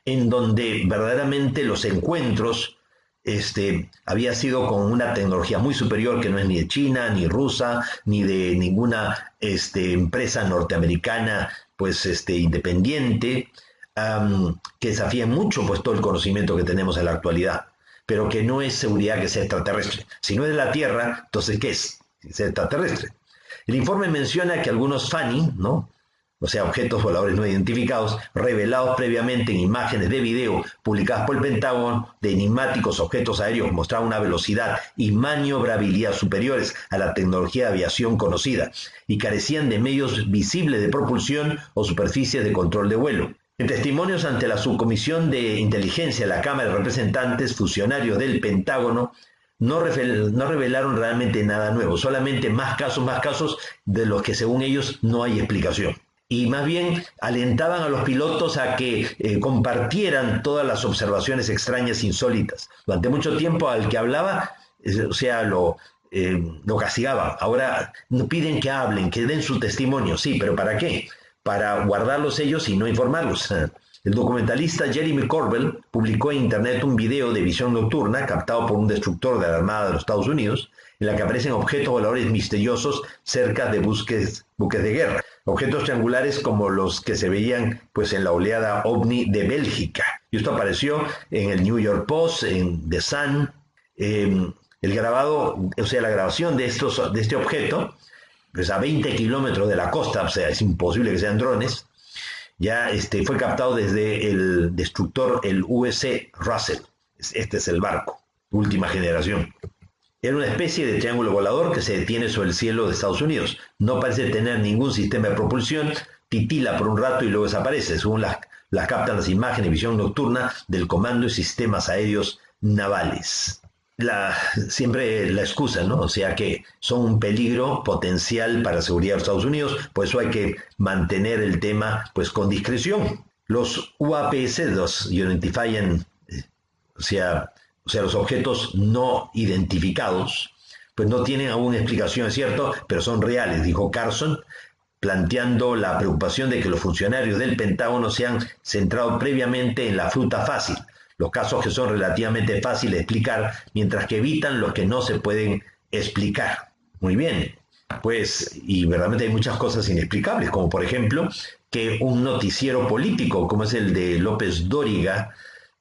en donde verdaderamente los encuentros había sido con una tecnología muy superior que no es ni de China, ni rusa, ni de ninguna empresa norteamericana pues independiente, que desafía mucho pues todo el conocimiento que tenemos en la actualidad, pero que no es seguridad que sea extraterrestre. Si no es de la Tierra, entonces ¿qué es? Es extraterrestre. El informe menciona que algunos FANI, ¿no?, o sea, objetos voladores no identificados, revelados previamente en imágenes de video publicadas por el Pentágono de enigmáticos objetos aéreos que mostraban una velocidad y maniobrabilidad superiores a la tecnología de aviación conocida y carecían de medios visibles de propulsión o superficies de control de vuelo. En testimonios ante la Subcomisión de Inteligencia de la Cámara de Representantes, funcionarios del Pentágono no revelaron realmente nada nuevo, solamente más casos de los que según ellos no hay explicación. Y más bien alentaban a los pilotos a que compartieran todas las observaciones extrañas e insólitas. Durante mucho tiempo al que hablaba, lo castigaban. Ahora piden que hablen, que den su testimonio. Sí, pero ¿para qué? Para guardarlos ellos y no informarlos. El documentalista Jeremy Corbell publicó en internet un video de visión nocturna captado por un destructor de la Armada de los Estados Unidos, en la que aparecen objetos voladores misteriosos cerca de buques de guerra. Objetos triangulares como los que se veían pues en la oleada OVNI de Bélgica. Y esto apareció en el New York Post, en The Sun. La grabación de este objeto, pues a 20 kilómetros de la costa, o sea, es imposible que sean drones, ya fue captado desde el destructor, el USS Russell. Este es el barco, última generación. Era una especie de triángulo volador que se detiene sobre el cielo de Estados Unidos. No parece tener ningún sistema de propulsión, titila por un rato y luego desaparece, según las captan las imágenes de visión nocturna del Comando de Sistemas Aéreos Navales. Siempre la excusa, ¿no? O sea que son un peligro potencial para la seguridad de los Estados Unidos, por eso hay que mantener el tema pues con discreción. Los UAPs, los Identifying, los objetos no identificados, pues no tienen aún explicación, es cierto, pero son reales, dijo Carson, planteando la preocupación de que los funcionarios del Pentágono se han centrado previamente en la fruta fácil, los casos que son relativamente fáciles de explicar, mientras que evitan los que no se pueden explicar. Muy bien, pues, y verdaderamente hay muchas cosas inexplicables, como por ejemplo que un noticiero político, como es el de López Dóriga,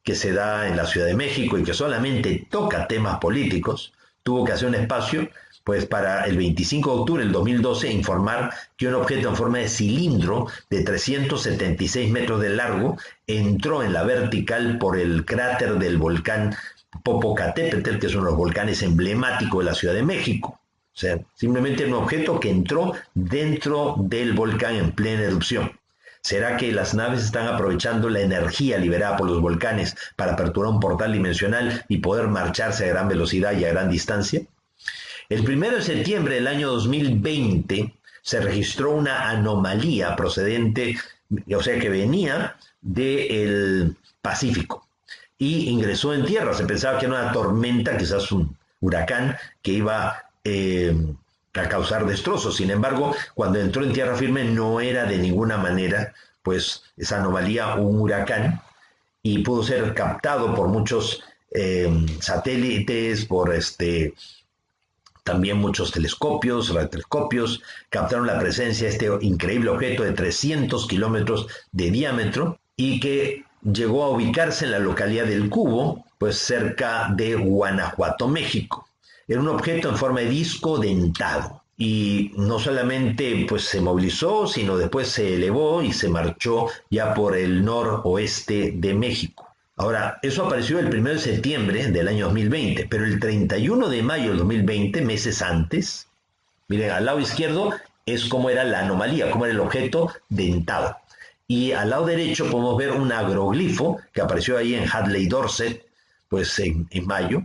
que se da en la Ciudad de México y que solamente toca temas políticos, tuvo que hacer un espacio pues para el 25 de octubre del 2012 informar que un objeto en forma de cilindro de 376 metros de largo entró en la vertical por el cráter del volcán Popocatépetl, que es uno de los volcanes emblemáticos de la Ciudad de México. O sea, simplemente un objeto que entró dentro del volcán en plena erupción. ¿Será que las naves están aprovechando la energía liberada por los volcanes para aperturar un portal dimensional y poder marcharse a gran velocidad y a gran distancia? El 1 de septiembre del año 2020 se registró una anomalía procedente, o sea que venía del Pacífico y ingresó en tierra. Se pensaba que era una tormenta, quizás un huracán que iba a causar destrozos. Sin embargo, cuando entró en tierra firme no era de ninguna manera pues esa anomalía un huracán y pudo ser captado por muchos satélites, por también muchos telescopios, radiotelescopios, captaron la presencia de este increíble objeto de 300 kilómetros de diámetro y que llegó a ubicarse en la localidad del Cubo, pues cerca de Guanajuato, México. Era un objeto en forma de disco dentado y no solamente pues se movilizó, sino después se elevó y se marchó ya por el noroeste de México. Ahora, eso apareció el 1 de septiembre del año 2020, pero el 31 de mayo del 2020, meses antes, miren, al lado izquierdo es cómo era la anomalía, cómo era el objeto dentado. Y al lado derecho podemos ver un agroglifo que apareció ahí en Hadley, Dorset, pues en mayo.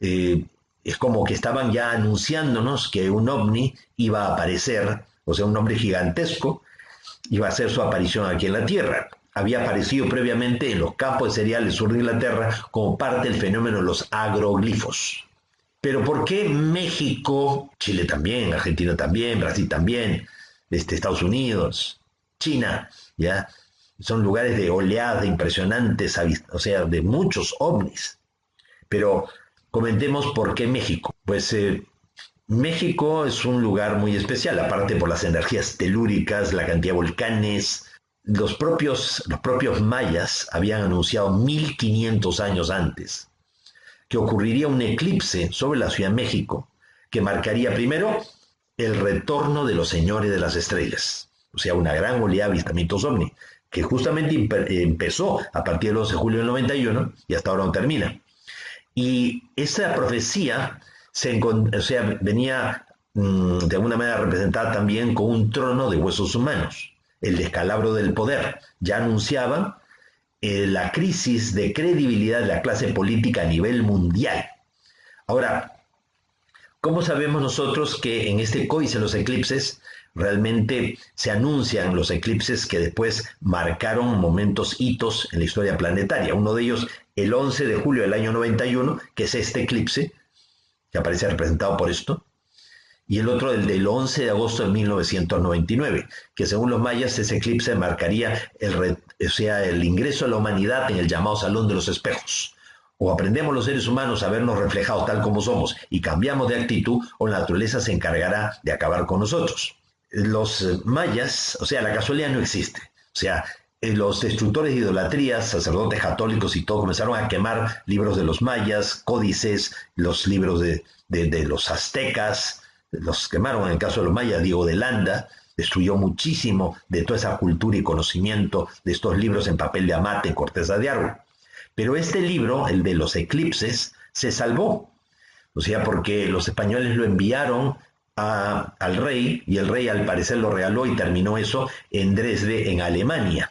Es como que estaban ya anunciándonos que un ovni iba a aparecer, o sea, un hombre gigantesco, iba a hacer su aparición aquí en la Tierra. Había aparecido previamente en los campos de cereales sur de Inglaterra como parte del fenómeno de los agroglifos. Pero ¿por qué México, Chile también, Argentina también, Brasil también, Estados Unidos, China, ya son lugares de oleadas impresionantes, o sea, de muchos ovnis? Pero comentemos por qué México. Pues México es un lugar muy especial, aparte por las energías telúricas, la cantidad de volcanes. Los propios mayas habían anunciado 1500 años antes que ocurriría un eclipse sobre la Ciudad de México que marcaría primero el retorno de los señores de las estrellas, o sea, una gran oleada de avistamientos ovni, que justamente empezó a partir del 11 de julio del 91 y hasta ahora no termina. Y esa profecía venía de alguna manera representada también con un trono de huesos humanos. El descalabro del poder. Ya anunciaban la crisis de credibilidad de la clase política a nivel mundial. Ahora, ¿cómo sabemos nosotros que en este códice de los eclipses realmente se anuncian los eclipses que después marcaron hitos en la historia planetaria? Uno de ellos, el 11 de julio del año 91, que es este eclipse, que aparece representado por esto, y el otro, el del 11 de agosto de 1999, que según los mayas ese eclipse marcaría el ingreso de la humanidad en el llamado Salón de los Espejos. O aprendemos los seres humanos a vernos reflejados tal como somos y cambiamos de actitud, o la naturaleza se encargará de acabar con nosotros. Los mayas, o sea, la casualidad no existe. O sea, los destructores de idolatrías, sacerdotes católicos y todo, comenzaron a quemar libros de los mayas, códices, los libros de los aztecas. Los quemaron en el caso de los mayas. Diego de Landa destruyó muchísimo de toda esa cultura y conocimiento de estos libros en papel de amate, en corteza de árbol. Pero este libro, el de los eclipses, se salvó. O sea, porque los españoles lo enviaron al rey y el rey al parecer lo regaló y terminó eso en Dresde, en Alemania.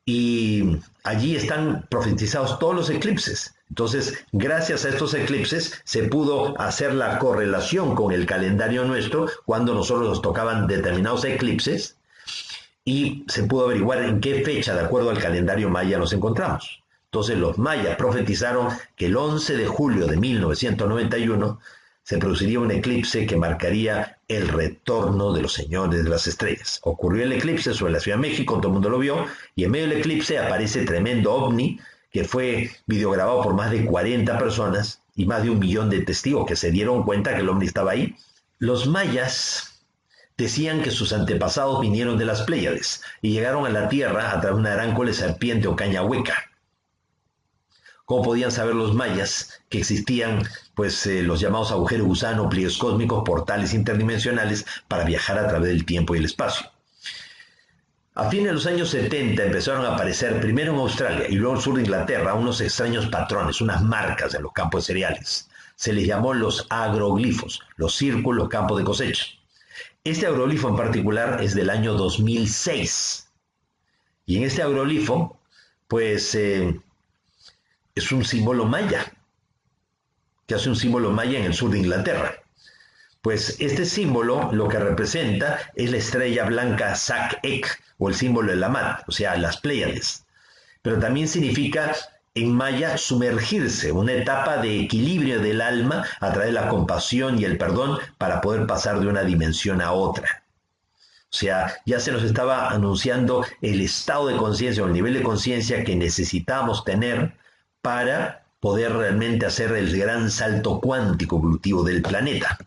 Y allí están profetizados todos los eclipses. Entonces, gracias a estos eclipses se pudo hacer la correlación con el calendario nuestro cuando nosotros nos tocaban determinados eclipses y se pudo averiguar en qué fecha, de acuerdo al calendario maya, nos encontramos. Entonces, los mayas profetizaron que el 11 de julio de 1991 se produciría un eclipse que marcaría el retorno de los señores de las estrellas. Ocurrió el eclipse sobre la Ciudad de México, todo el mundo lo vio, y en medio del eclipse aparece tremendo ovni que fue videograbado por más de 40 personas y más de 1 millón de testigos que se dieron cuenta que el ovni estaba ahí. Los mayas decían que sus antepasados vinieron de las Pléyades y llegaron a la Tierra a través de una gran cola de serpiente o caña hueca. ¿Cómo podían saber los mayas que existían los llamados agujeros gusano, pliegues cósmicos, portales interdimensionales para viajar a través del tiempo y el espacio? A fines de los años 70 empezaron a aparecer, primero en Australia y luego en el sur de Inglaterra, unos extraños patrones, unas marcas en los campos de cereales. Se les llamó los agroglifos, los círculos, campos de cosecha. Este agroglifo en particular es del año 2006. Y en este agroglifo, es un símbolo maya, que hace un símbolo maya en el sur de Inglaterra. Pues este símbolo lo que representa es la estrella blanca Sac-Ek, o el símbolo de la Mat, o sea, las Pléyades. Pero también significa en maya sumergirse, una etapa de equilibrio del alma a través de la compasión y el perdón para poder pasar de una dimensión a otra. O sea, ya se nos estaba anunciando el estado de conciencia o el nivel de conciencia que necesitamos tener para poder realmente hacer el gran salto cuántico evolutivo del planeta.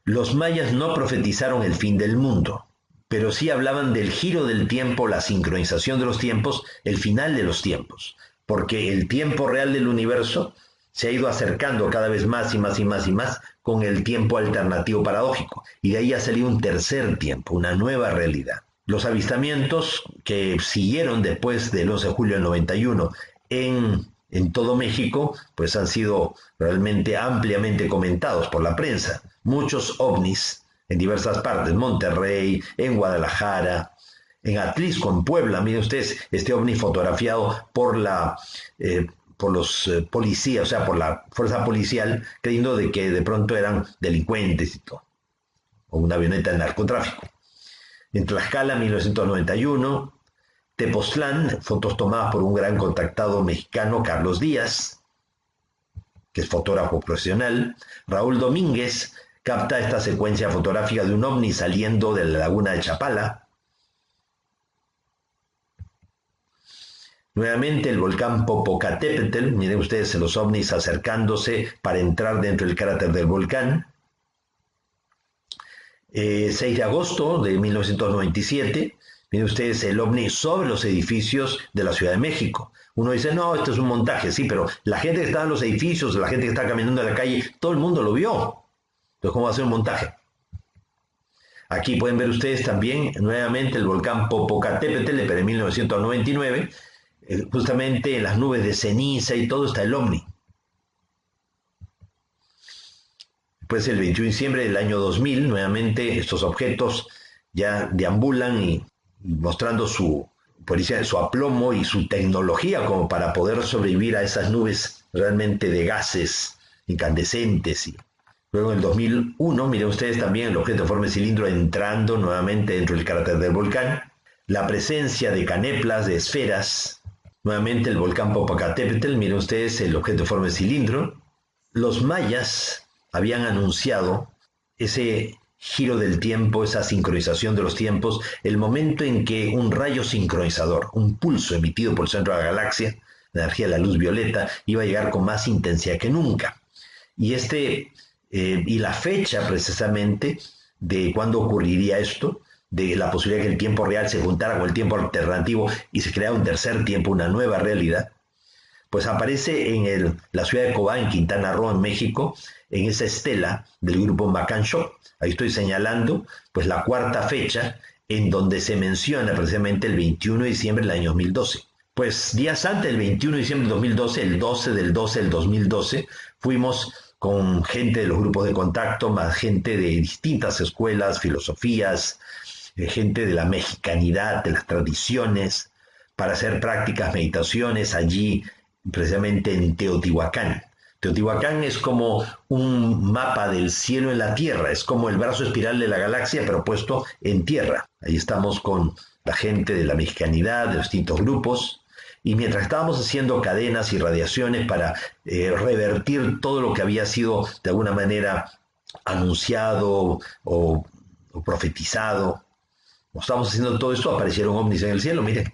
Los mayas no profetizaron el fin del mundo, pero sí hablaban del giro del tiempo, la sincronización de los tiempos, el final de los tiempos, porque el tiempo real del universo se ha ido acercando cada vez más y más y más y más con el tiempo alternativo paradójico, y de ahí ha salido un tercer tiempo, una nueva realidad. Los avistamientos que siguieron después del 11 de julio del 91 en todo México, pues han sido realmente ampliamente comentados por la prensa. Muchos ovnis en diversas partes, Monterrey, en Guadalajara, en Atlisco, en Puebla. Miren ustedes, este ovni fotografiado por los policías, o sea, por la fuerza policial, creyendo de que de pronto eran delincuentes y todo, o una avioneta de narcotráfico. En Tlaxcala, 1991, Tepoztlán, fotos tomadas por un gran contactado mexicano, Carlos Díaz, que es fotógrafo profesional. Raúl Domínguez capta esta secuencia fotográfica de un ovni saliendo de la laguna de Chapala. Nuevamente el volcán Popocatépetl, miren ustedes los ovnis acercándose para entrar dentro del cráter del volcán. 6 de agosto de 1997, miren ustedes el ovni sobre los edificios de la Ciudad de México. Uno dice, no, esto es un montaje, sí, pero la gente que está en los edificios, la gente que está caminando en la calle, todo el mundo lo vio. Entonces, ¿cómo va a ser un montaje? Aquí pueden ver ustedes también nuevamente el volcán Popocatépetl, pero en 1999, justamente en las nubes de ceniza y todo está el ovni. Pues el 21 de diciembre del año 2000, nuevamente estos objetos ya deambulan y mostrando su aplomo y su tecnología como para poder sobrevivir a esas nubes realmente de gases incandescentes. Y luego en el 2001, miren ustedes también el objeto de forma de cilindro entrando nuevamente dentro del cráter del volcán. La presencia de caneplas, de esferas. Nuevamente el volcán Popocatépetl, miren ustedes el objeto de forma de cilindro. Los mayas habían anunciado ese giro del tiempo, esa sincronización de los tiempos, el momento en que un rayo sincronizador, un pulso emitido por el centro de la galaxia, la energía de la luz violeta, iba a llegar con más intensidad que nunca. Y la fecha precisamente de cuándo ocurriría esto, de la posibilidad de que el tiempo real se juntara con el tiempo alternativo y se creara un tercer tiempo, una nueva realidad, pues aparece en la ciudad de Cobá, en Quintana Roo, en México, en esa estela del grupo Macanshop. Ahí estoy señalando pues la cuarta fecha en donde se menciona precisamente el 21 de diciembre del año 2012. Pues días antes del 21 de diciembre del 2012, el 12 del 12 del 2012, fuimos con gente de los grupos de contacto, más gente de distintas escuelas, filosofías, gente de la mexicanidad, de las tradiciones, para hacer prácticas, meditaciones allí precisamente en Teotihuacán. Teotihuacán es como un mapa del cielo en la tierra, es como el brazo espiral de la galaxia, pero puesto en tierra. Ahí estamos con la gente de la mexicanidad, de los distintos grupos, y mientras estábamos haciendo cadenas y radiaciones para revertir todo lo que había sido de alguna manera anunciado o profetizado. Como estamos haciendo todo esto, aparecieron ovnis en el cielo, miren.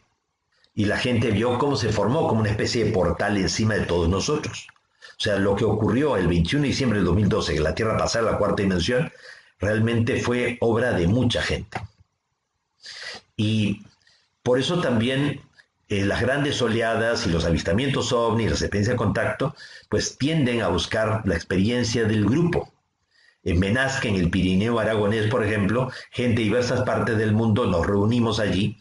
Y la gente vio cómo se formó como una especie de portal encima de todos nosotros. O sea, lo que ocurrió el 21 de diciembre del 2012, que la Tierra pasara a la cuarta dimensión, realmente fue obra de mucha gente. Y por eso también las grandes oleadas y los avistamientos ovni, las experiencias de contacto, pues tienden a buscar la experiencia del grupo. En Benasque, en el Pirineo aragonés, por ejemplo, gente de diversas partes del mundo nos reunimos allí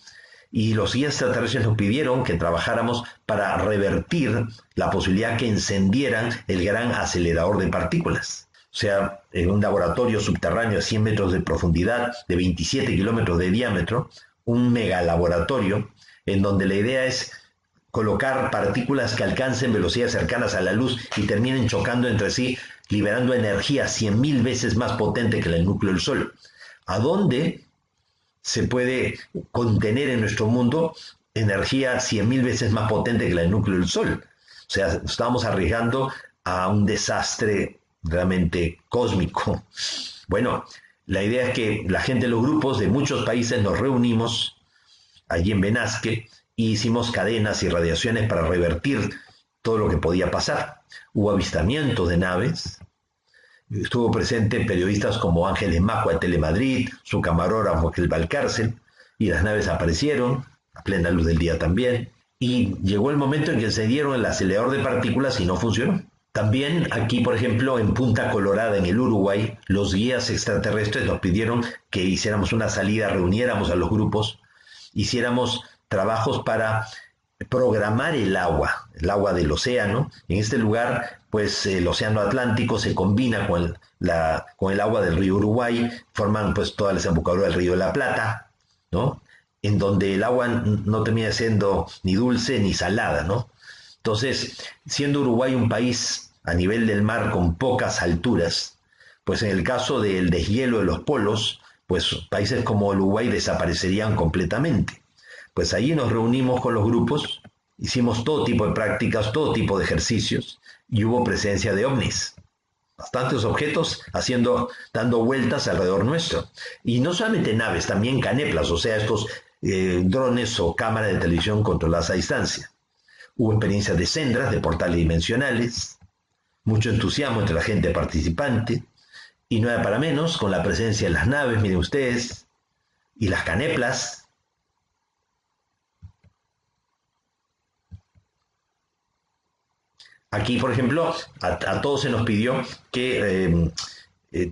y los guías extraterrestres nos pidieron que trabajáramos para revertir la posibilidad que encendieran el gran acelerador de partículas. O sea, en un laboratorio subterráneo a 100 metros de profundidad, de 27 kilómetros de diámetro, un megalaboratorio, en donde la idea es colocar partículas que alcancen velocidades cercanas a la luz y terminen chocando entre sí, liberando energía 100.000 veces más potente que el núcleo del Sol. ¿A dónde se puede contener en nuestro mundo energía 100.000 veces más potente que el núcleo del Sol? O sea, estamos arriesgando a un desastre realmente cósmico. Bueno, la idea es que la gente de los grupos de muchos países nos reunimos allí en Benasque y hicimos cadenas y radiaciones para revertir todo lo que podía pasar. Hubo avistamientos de naves, estuvo presente periodistas como Ángeles Macua de Telemadrid, su camarógrafo Ángel Valcárcel, y las naves aparecieron a plena luz del día también, y llegó el momento en que encendieron el acelerador de partículas y no funcionó. También aquí, por ejemplo, en Punta Colorada, en el Uruguay, los guías extraterrestres nos pidieron que hiciéramos una salida, reuniéramos a los grupos, hiciéramos trabajos para programar el agua del océano. En este lugar, pues el océano Atlántico se combina con el agua del río Uruguay, forman pues toda la desembocadura del río de la Plata, ¿no? En donde el agua no termina siendo ni dulce ni salada, ¿no? Entonces, siendo Uruguay un país a nivel del mar con pocas alturas, pues en el caso del deshielo de los polos, pues países como Uruguay desaparecerían completamente. Pues allí nos reunimos con los grupos, hicimos todo tipo de prácticas, todo tipo de ejercicios y hubo presencia de ovnis. Bastantes objetos dando vueltas alrededor nuestro. Y no solamente naves, también caneplas, o sea, estos drones o cámaras de televisión controladas a distancia. Hubo experiencias de sendras, de portales dimensionales, mucho entusiasmo entre la gente participante, y no era para menos con la presencia de las naves, miren ustedes, y las caneplas. Aquí, por ejemplo, a todos se nos pidió que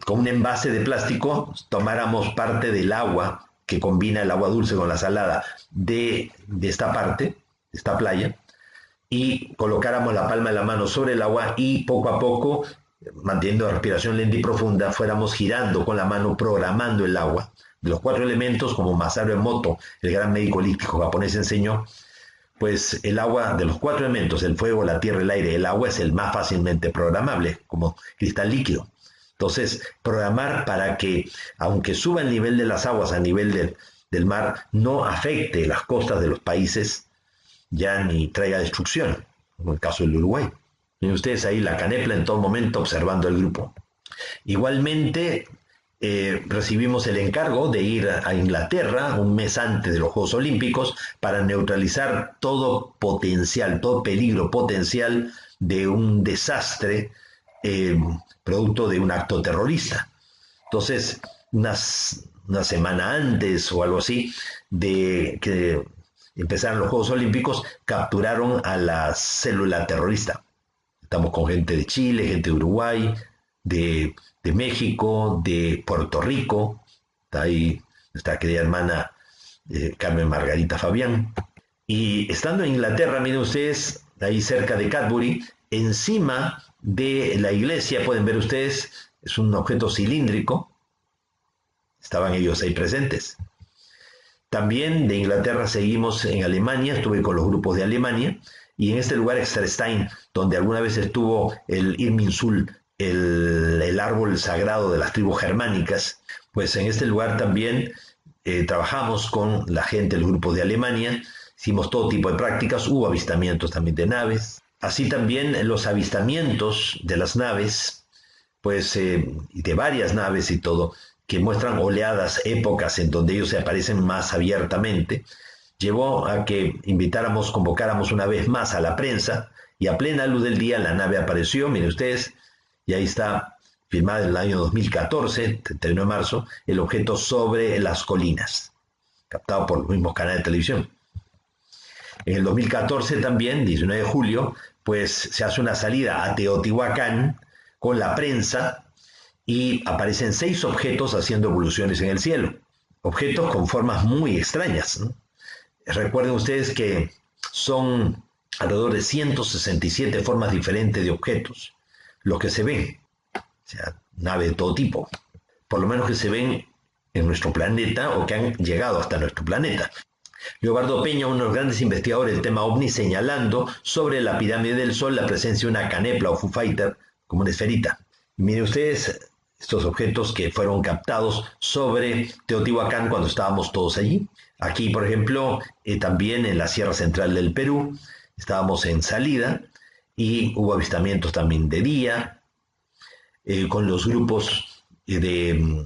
con un envase de plástico tomáramos parte del agua que combina el agua dulce con la salada de esta parte, de esta playa, y colocáramos la palma de la mano sobre el agua y poco a poco, manteniendo la respiración lenta y profunda, fuéramos girando con la mano, programando el agua. De los 4 elementos, como Masaru Emoto, el gran médico holístico japonés, enseñó, pues el agua de los 4 elementos, el fuego, la tierra, el aire, el agua es el más fácilmente programable, como cristal líquido. Entonces, programar para que, aunque suba el nivel de las aguas a nivel del mar, no afecte las costas de los países ya ni traiga destrucción, como el caso del Uruguay. Miren ustedes ahí la canepla en todo momento observando el grupo. Igualmente, recibimos el encargo de ir a Inglaterra un mes antes de los Juegos Olímpicos para neutralizar todo potencial, todo peligro potencial de un desastre producto de un acto terrorista. Entonces, una semana antes o algo así de que empezaron los Juegos Olímpicos, capturaron a la célula terrorista. Estamos con gente de Chile, gente de Uruguay, de México, de Puerto Rico. Está ahí nuestra querida hermana Carmen Margarita Fabián. Y estando en Inglaterra, miren ustedes, ahí cerca de Cadbury, encima de la iglesia, pueden ver ustedes, es un objeto cilíndrico. Estaban ellos ahí presentes. También de Inglaterra seguimos en Alemania, estuve con los grupos de Alemania, y en este lugar Exterstein, donde alguna vez estuvo el Irminsul, el árbol sagrado de las tribus germánicas, pues en este lugar también trabajamos con la gente del grupo de Alemania, hicimos todo tipo de prácticas, hubo avistamientos también de naves, así también los avistamientos de las naves pues de varias naves y todo, que muestran oleadas, épocas en donde ellos se aparecen más abiertamente, llevó a que convocáramos una vez más a la prensa, y a plena luz del día la nave apareció, miren ustedes, y ahí está filmada en el año 2014, 31 de marzo, el objeto sobre las colinas, captado por los mismos canales de televisión. En el 2014 también, 19 de julio, pues se hace una salida a Teotihuacán con la prensa y aparecen 6 objetos haciendo evoluciones en el cielo. Objetos con formas muy extrañas, ¿no? Recuerden ustedes que son alrededor de 167 formas diferentes de objetos los que se ven, o sea, naves de todo tipo, por lo menos que se ven en nuestro planeta o que han llegado hasta nuestro planeta. Leobardo Peña, uno de los grandes investigadores del tema OVNI, señalando sobre la pirámide del Sol la presencia de una canepla o Foo Fighter como una esferita. Y miren ustedes estos objetos que fueron captados sobre Teotihuacán cuando estábamos todos allí. Aquí, por ejemplo, también en la Sierra Central del Perú, estábamos en salida y hubo avistamientos también de día, con los grupos de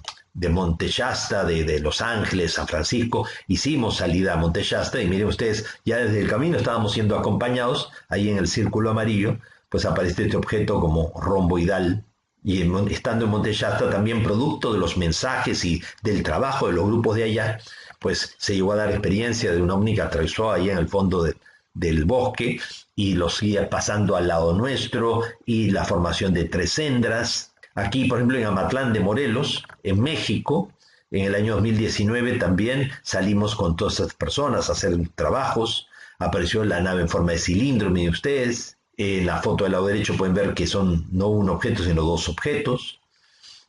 Monte Shasta, de Los Ángeles, San Francisco, hicimos salida a Monte Shasta y miren ustedes, ya desde el camino estábamos siendo acompañados, ahí en el círculo amarillo, pues aparece este objeto como romboidal, y estando en Monte Shasta también producto de los mensajes y del trabajo de los grupos de allá, pues se llegó a dar experiencia de un ovni que atravesó ahí en el fondo del bosque y los guía pasando al lado nuestro y la formación de 3 sendras. Aquí, por ejemplo, en Amatlán de Morelos, en México, en el año 2019 también salimos con todas estas personas a hacer trabajos. Apareció la nave en forma de cilindro, miren ustedes. En la foto del lado derecho pueden ver que son no un objeto, sino 2 objetos.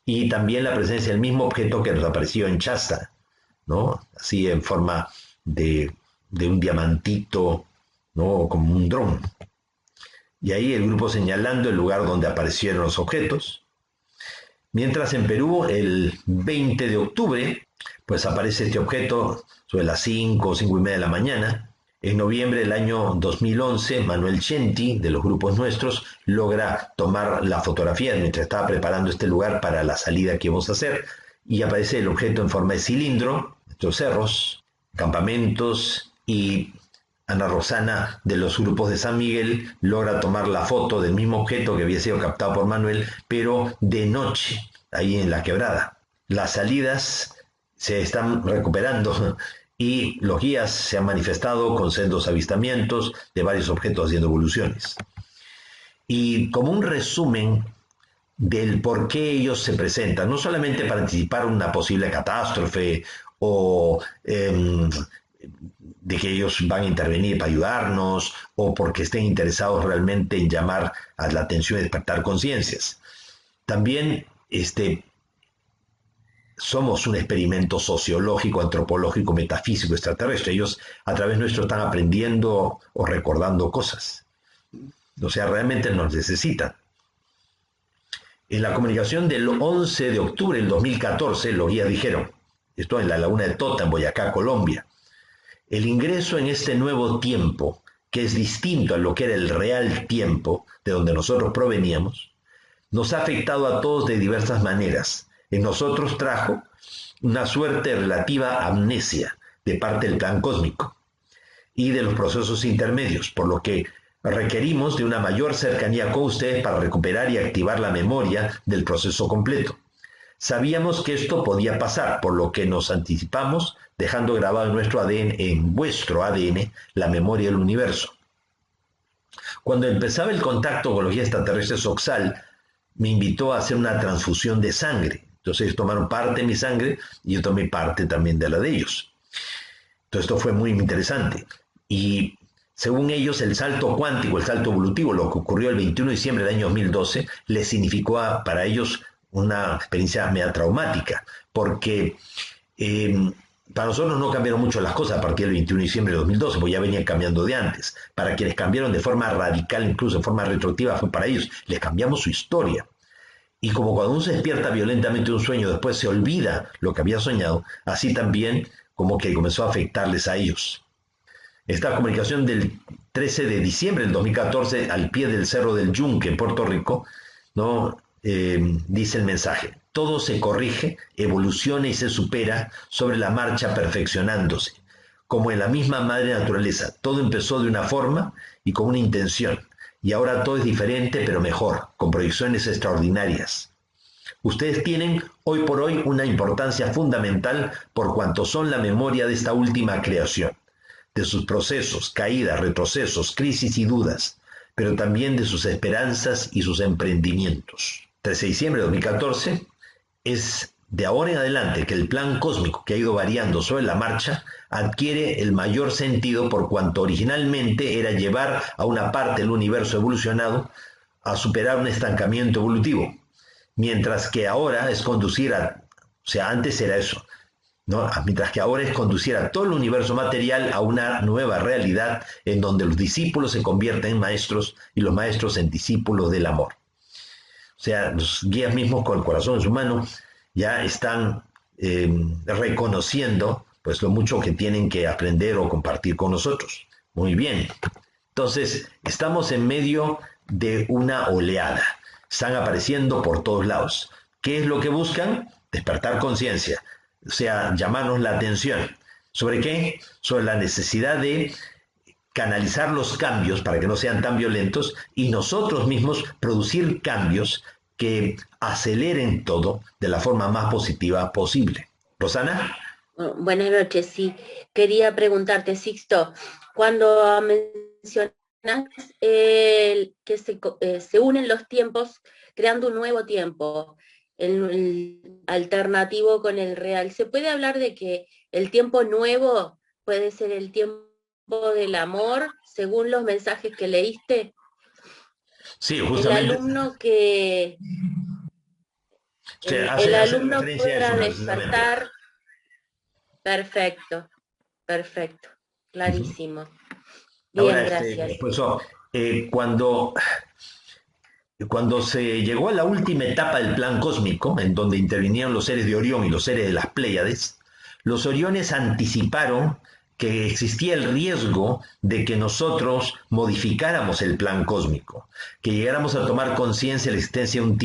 Y también la presencia del mismo objeto que nos apareció en Shasta, ¿no? Así en forma de un diamantito, ¿no? Como un dron. Y ahí el grupo señalando el lugar donde aparecieron los objetos. Mientras en Perú, el 20 de octubre, pues aparece este objeto sobre las 5 o 5 y media de la mañana. En noviembre del año 2011, Manuel Chenti, de los grupos nuestros, logra tomar la fotografía mientras estaba preparando este lugar para la salida que íbamos a hacer, y aparece el objeto en forma de cilindro, estos cerros, campamentos, y Ana Rosana, de los grupos de San Miguel, logra tomar la foto del mismo objeto que había sido captado por Manuel, pero de noche, ahí en la quebrada. Las salidas se están recuperando y los guías se han manifestado con sendos avistamientos de varios objetos haciendo evoluciones. Y como un resumen del por qué ellos se presentan, no solamente para anticipar una posible catástrofe o de que ellos van a intervenir para ayudarnos o porque estén interesados realmente en llamar a la atención y despertar conciencias. También somos un experimento sociológico, antropológico, metafísico, extraterrestre. Ellos a través nuestro están aprendiendo o recordando cosas. O sea, realmente nos necesitan. En la comunicación del 11 de octubre del 2014, los guías dijeron, esto en la laguna de Tota, en Boyacá, Colombia: el ingreso en este nuevo tiempo, que es distinto a lo que era el real tiempo de donde nosotros proveníamos, nos ha afectado a todos de diversas maneras. En nosotros trajo una suerte de relativa amnesia de parte del plan cósmico y de los procesos intermedios, por lo que requerimos de una mayor cercanía con ustedes para recuperar y activar la memoria del proceso completo. Sabíamos que esto podía pasar, por lo que nos anticipamos, dejando grabado en nuestro ADN, en vuestro ADN, la memoria del universo. Cuando empezaba el contacto con los guías extraterrestres, Oxal me invitó a hacer una transfusión de sangre. Entonces ellos tomaron parte de mi sangre y yo tomé parte también de la de ellos. Entonces esto fue muy interesante. Y según ellos, el salto cuántico, el salto evolutivo, lo que ocurrió el 21 de diciembre del año 2012, les significó para ellos una experiencia media traumática, porque para nosotros no cambiaron mucho las cosas a partir del 21 de diciembre de 2012, porque ya venían cambiando de antes. Para quienes cambiaron de forma radical, incluso de forma retroactiva, fue para ellos. Les cambiamos su historia. Y como cuando uno se despierta violentamente de un sueño, después se olvida lo que había soñado, así también como que comenzó a afectarles a ellos. Esta comunicación del 13 de diciembre del 2014, al pie del Cerro del Yunque, en Puerto Rico, ¿no? dice el mensaje, todo se corrige, evoluciona y se supera sobre la marcha perfeccionándose. Como en la misma madre naturaleza, todo empezó de una forma y con una intención, y ahora todo es diferente pero mejor, con proyecciones extraordinarias. Ustedes tienen hoy por hoy una importancia fundamental por cuanto son la memoria de esta última creación, de sus procesos, caídas, retrocesos, crisis y dudas, pero también de sus esperanzas y sus emprendimientos. 13 de diciembre de 2014 es de ahora en adelante que el plan cósmico que ha ido variando sobre la marcha adquiere el mayor sentido por cuanto originalmente era llevar a una parte del universo evolucionado a superar un estancamiento evolutivo, mientras que ahora es conducir a, o sea, antes era eso, ¿no? Mientras que ahora es conducir a todo el universo material a una nueva realidad en donde los discípulos se convierten en maestros y los maestros en discípulos del amor. O sea, los guías mismos con el corazón en su mano ya están reconociendo pues lo mucho que tienen que aprender o compartir con nosotros. Muy bien. Entonces, estamos en medio de una oleada. Están apareciendo por todos lados. ¿Qué es lo que buscan? Despertar conciencia. O sea, llamarnos la atención. ¿Sobre qué? Sobre la necesidad de canalizar los cambios para que no sean tan violentos y nosotros mismos producir cambios que aceleren todo de la forma más positiva posible. Rosana. Buenas noches, sí. Quería preguntarte, Sixto, cuando mencionas que se unen los tiempos creando un nuevo tiempo, el alternativo con el real, ¿se puede hablar de que el tiempo nuevo puede ser el tiempo del amor, según los mensajes que leíste? Sí, El justamente. alumno que O sea, el hace alumno referencia a eso pueda precisamente. despertar. Perfecto, perfecto, Uh-huh. clarísimo. Ahora, Bien, gracias. profesor, cuando se llegó a la última etapa del plan cósmico, en donde intervinieron los seres de Orión y los seres de las Pléyades, los Oriones anticiparon que existía el riesgo de que nosotros modificáramos el plan cósmico, que llegáramos a tomar conciencia de la existencia de un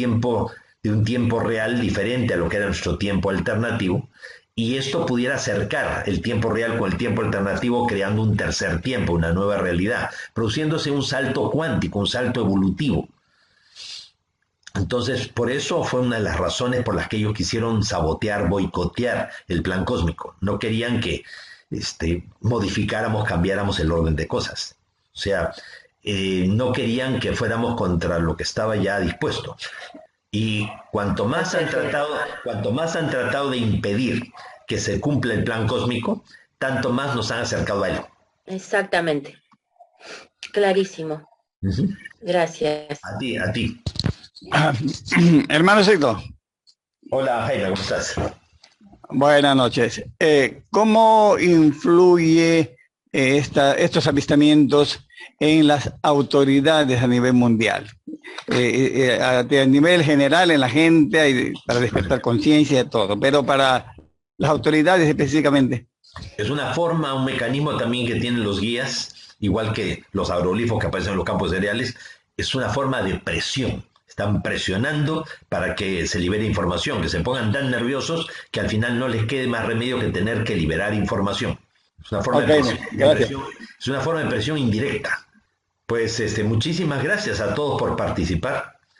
tiempo real diferente a lo que era nuestro tiempo alternativo, y esto pudiera acercar el tiempo real con el tiempo alternativo, creando un tercer tiempo, una nueva realidad, produciéndose un salto cuántico, un salto evolutivo. Entonces, por eso fue una de las razones por las que ellos quisieron sabotear, boicotear el plan cósmico. No querían que modificáramos, cambiáramos el orden de cosas. O sea, no querían que fuéramos contra lo que estaba ya dispuesto. Y cuanto más han tratado de impedir que se cumpla el plan cósmico, tanto más nos han acercado a él. Exactamente, clarísimo. Uh-huh. Gracias. A ti, a ti. Hermano Sixto. Hola Jaime, ¿cómo estás? Buenas noches. ¿Cómo influye estos avistamientos en las autoridades a nivel mundial? A nivel general, en la gente, para despertar conciencia y todo, pero para las autoridades específicamente. Es una forma, un mecanismo también que tienen los guías, igual que los agroglifos que aparecen en los campos cereales, es una forma de presión. Están presionando para que se libere información, que se pongan tan nerviosos que al final no les quede más remedio que tener que liberar información. Es una forma, es una forma de presión indirecta. Pues muchísimas gracias a todos por participar.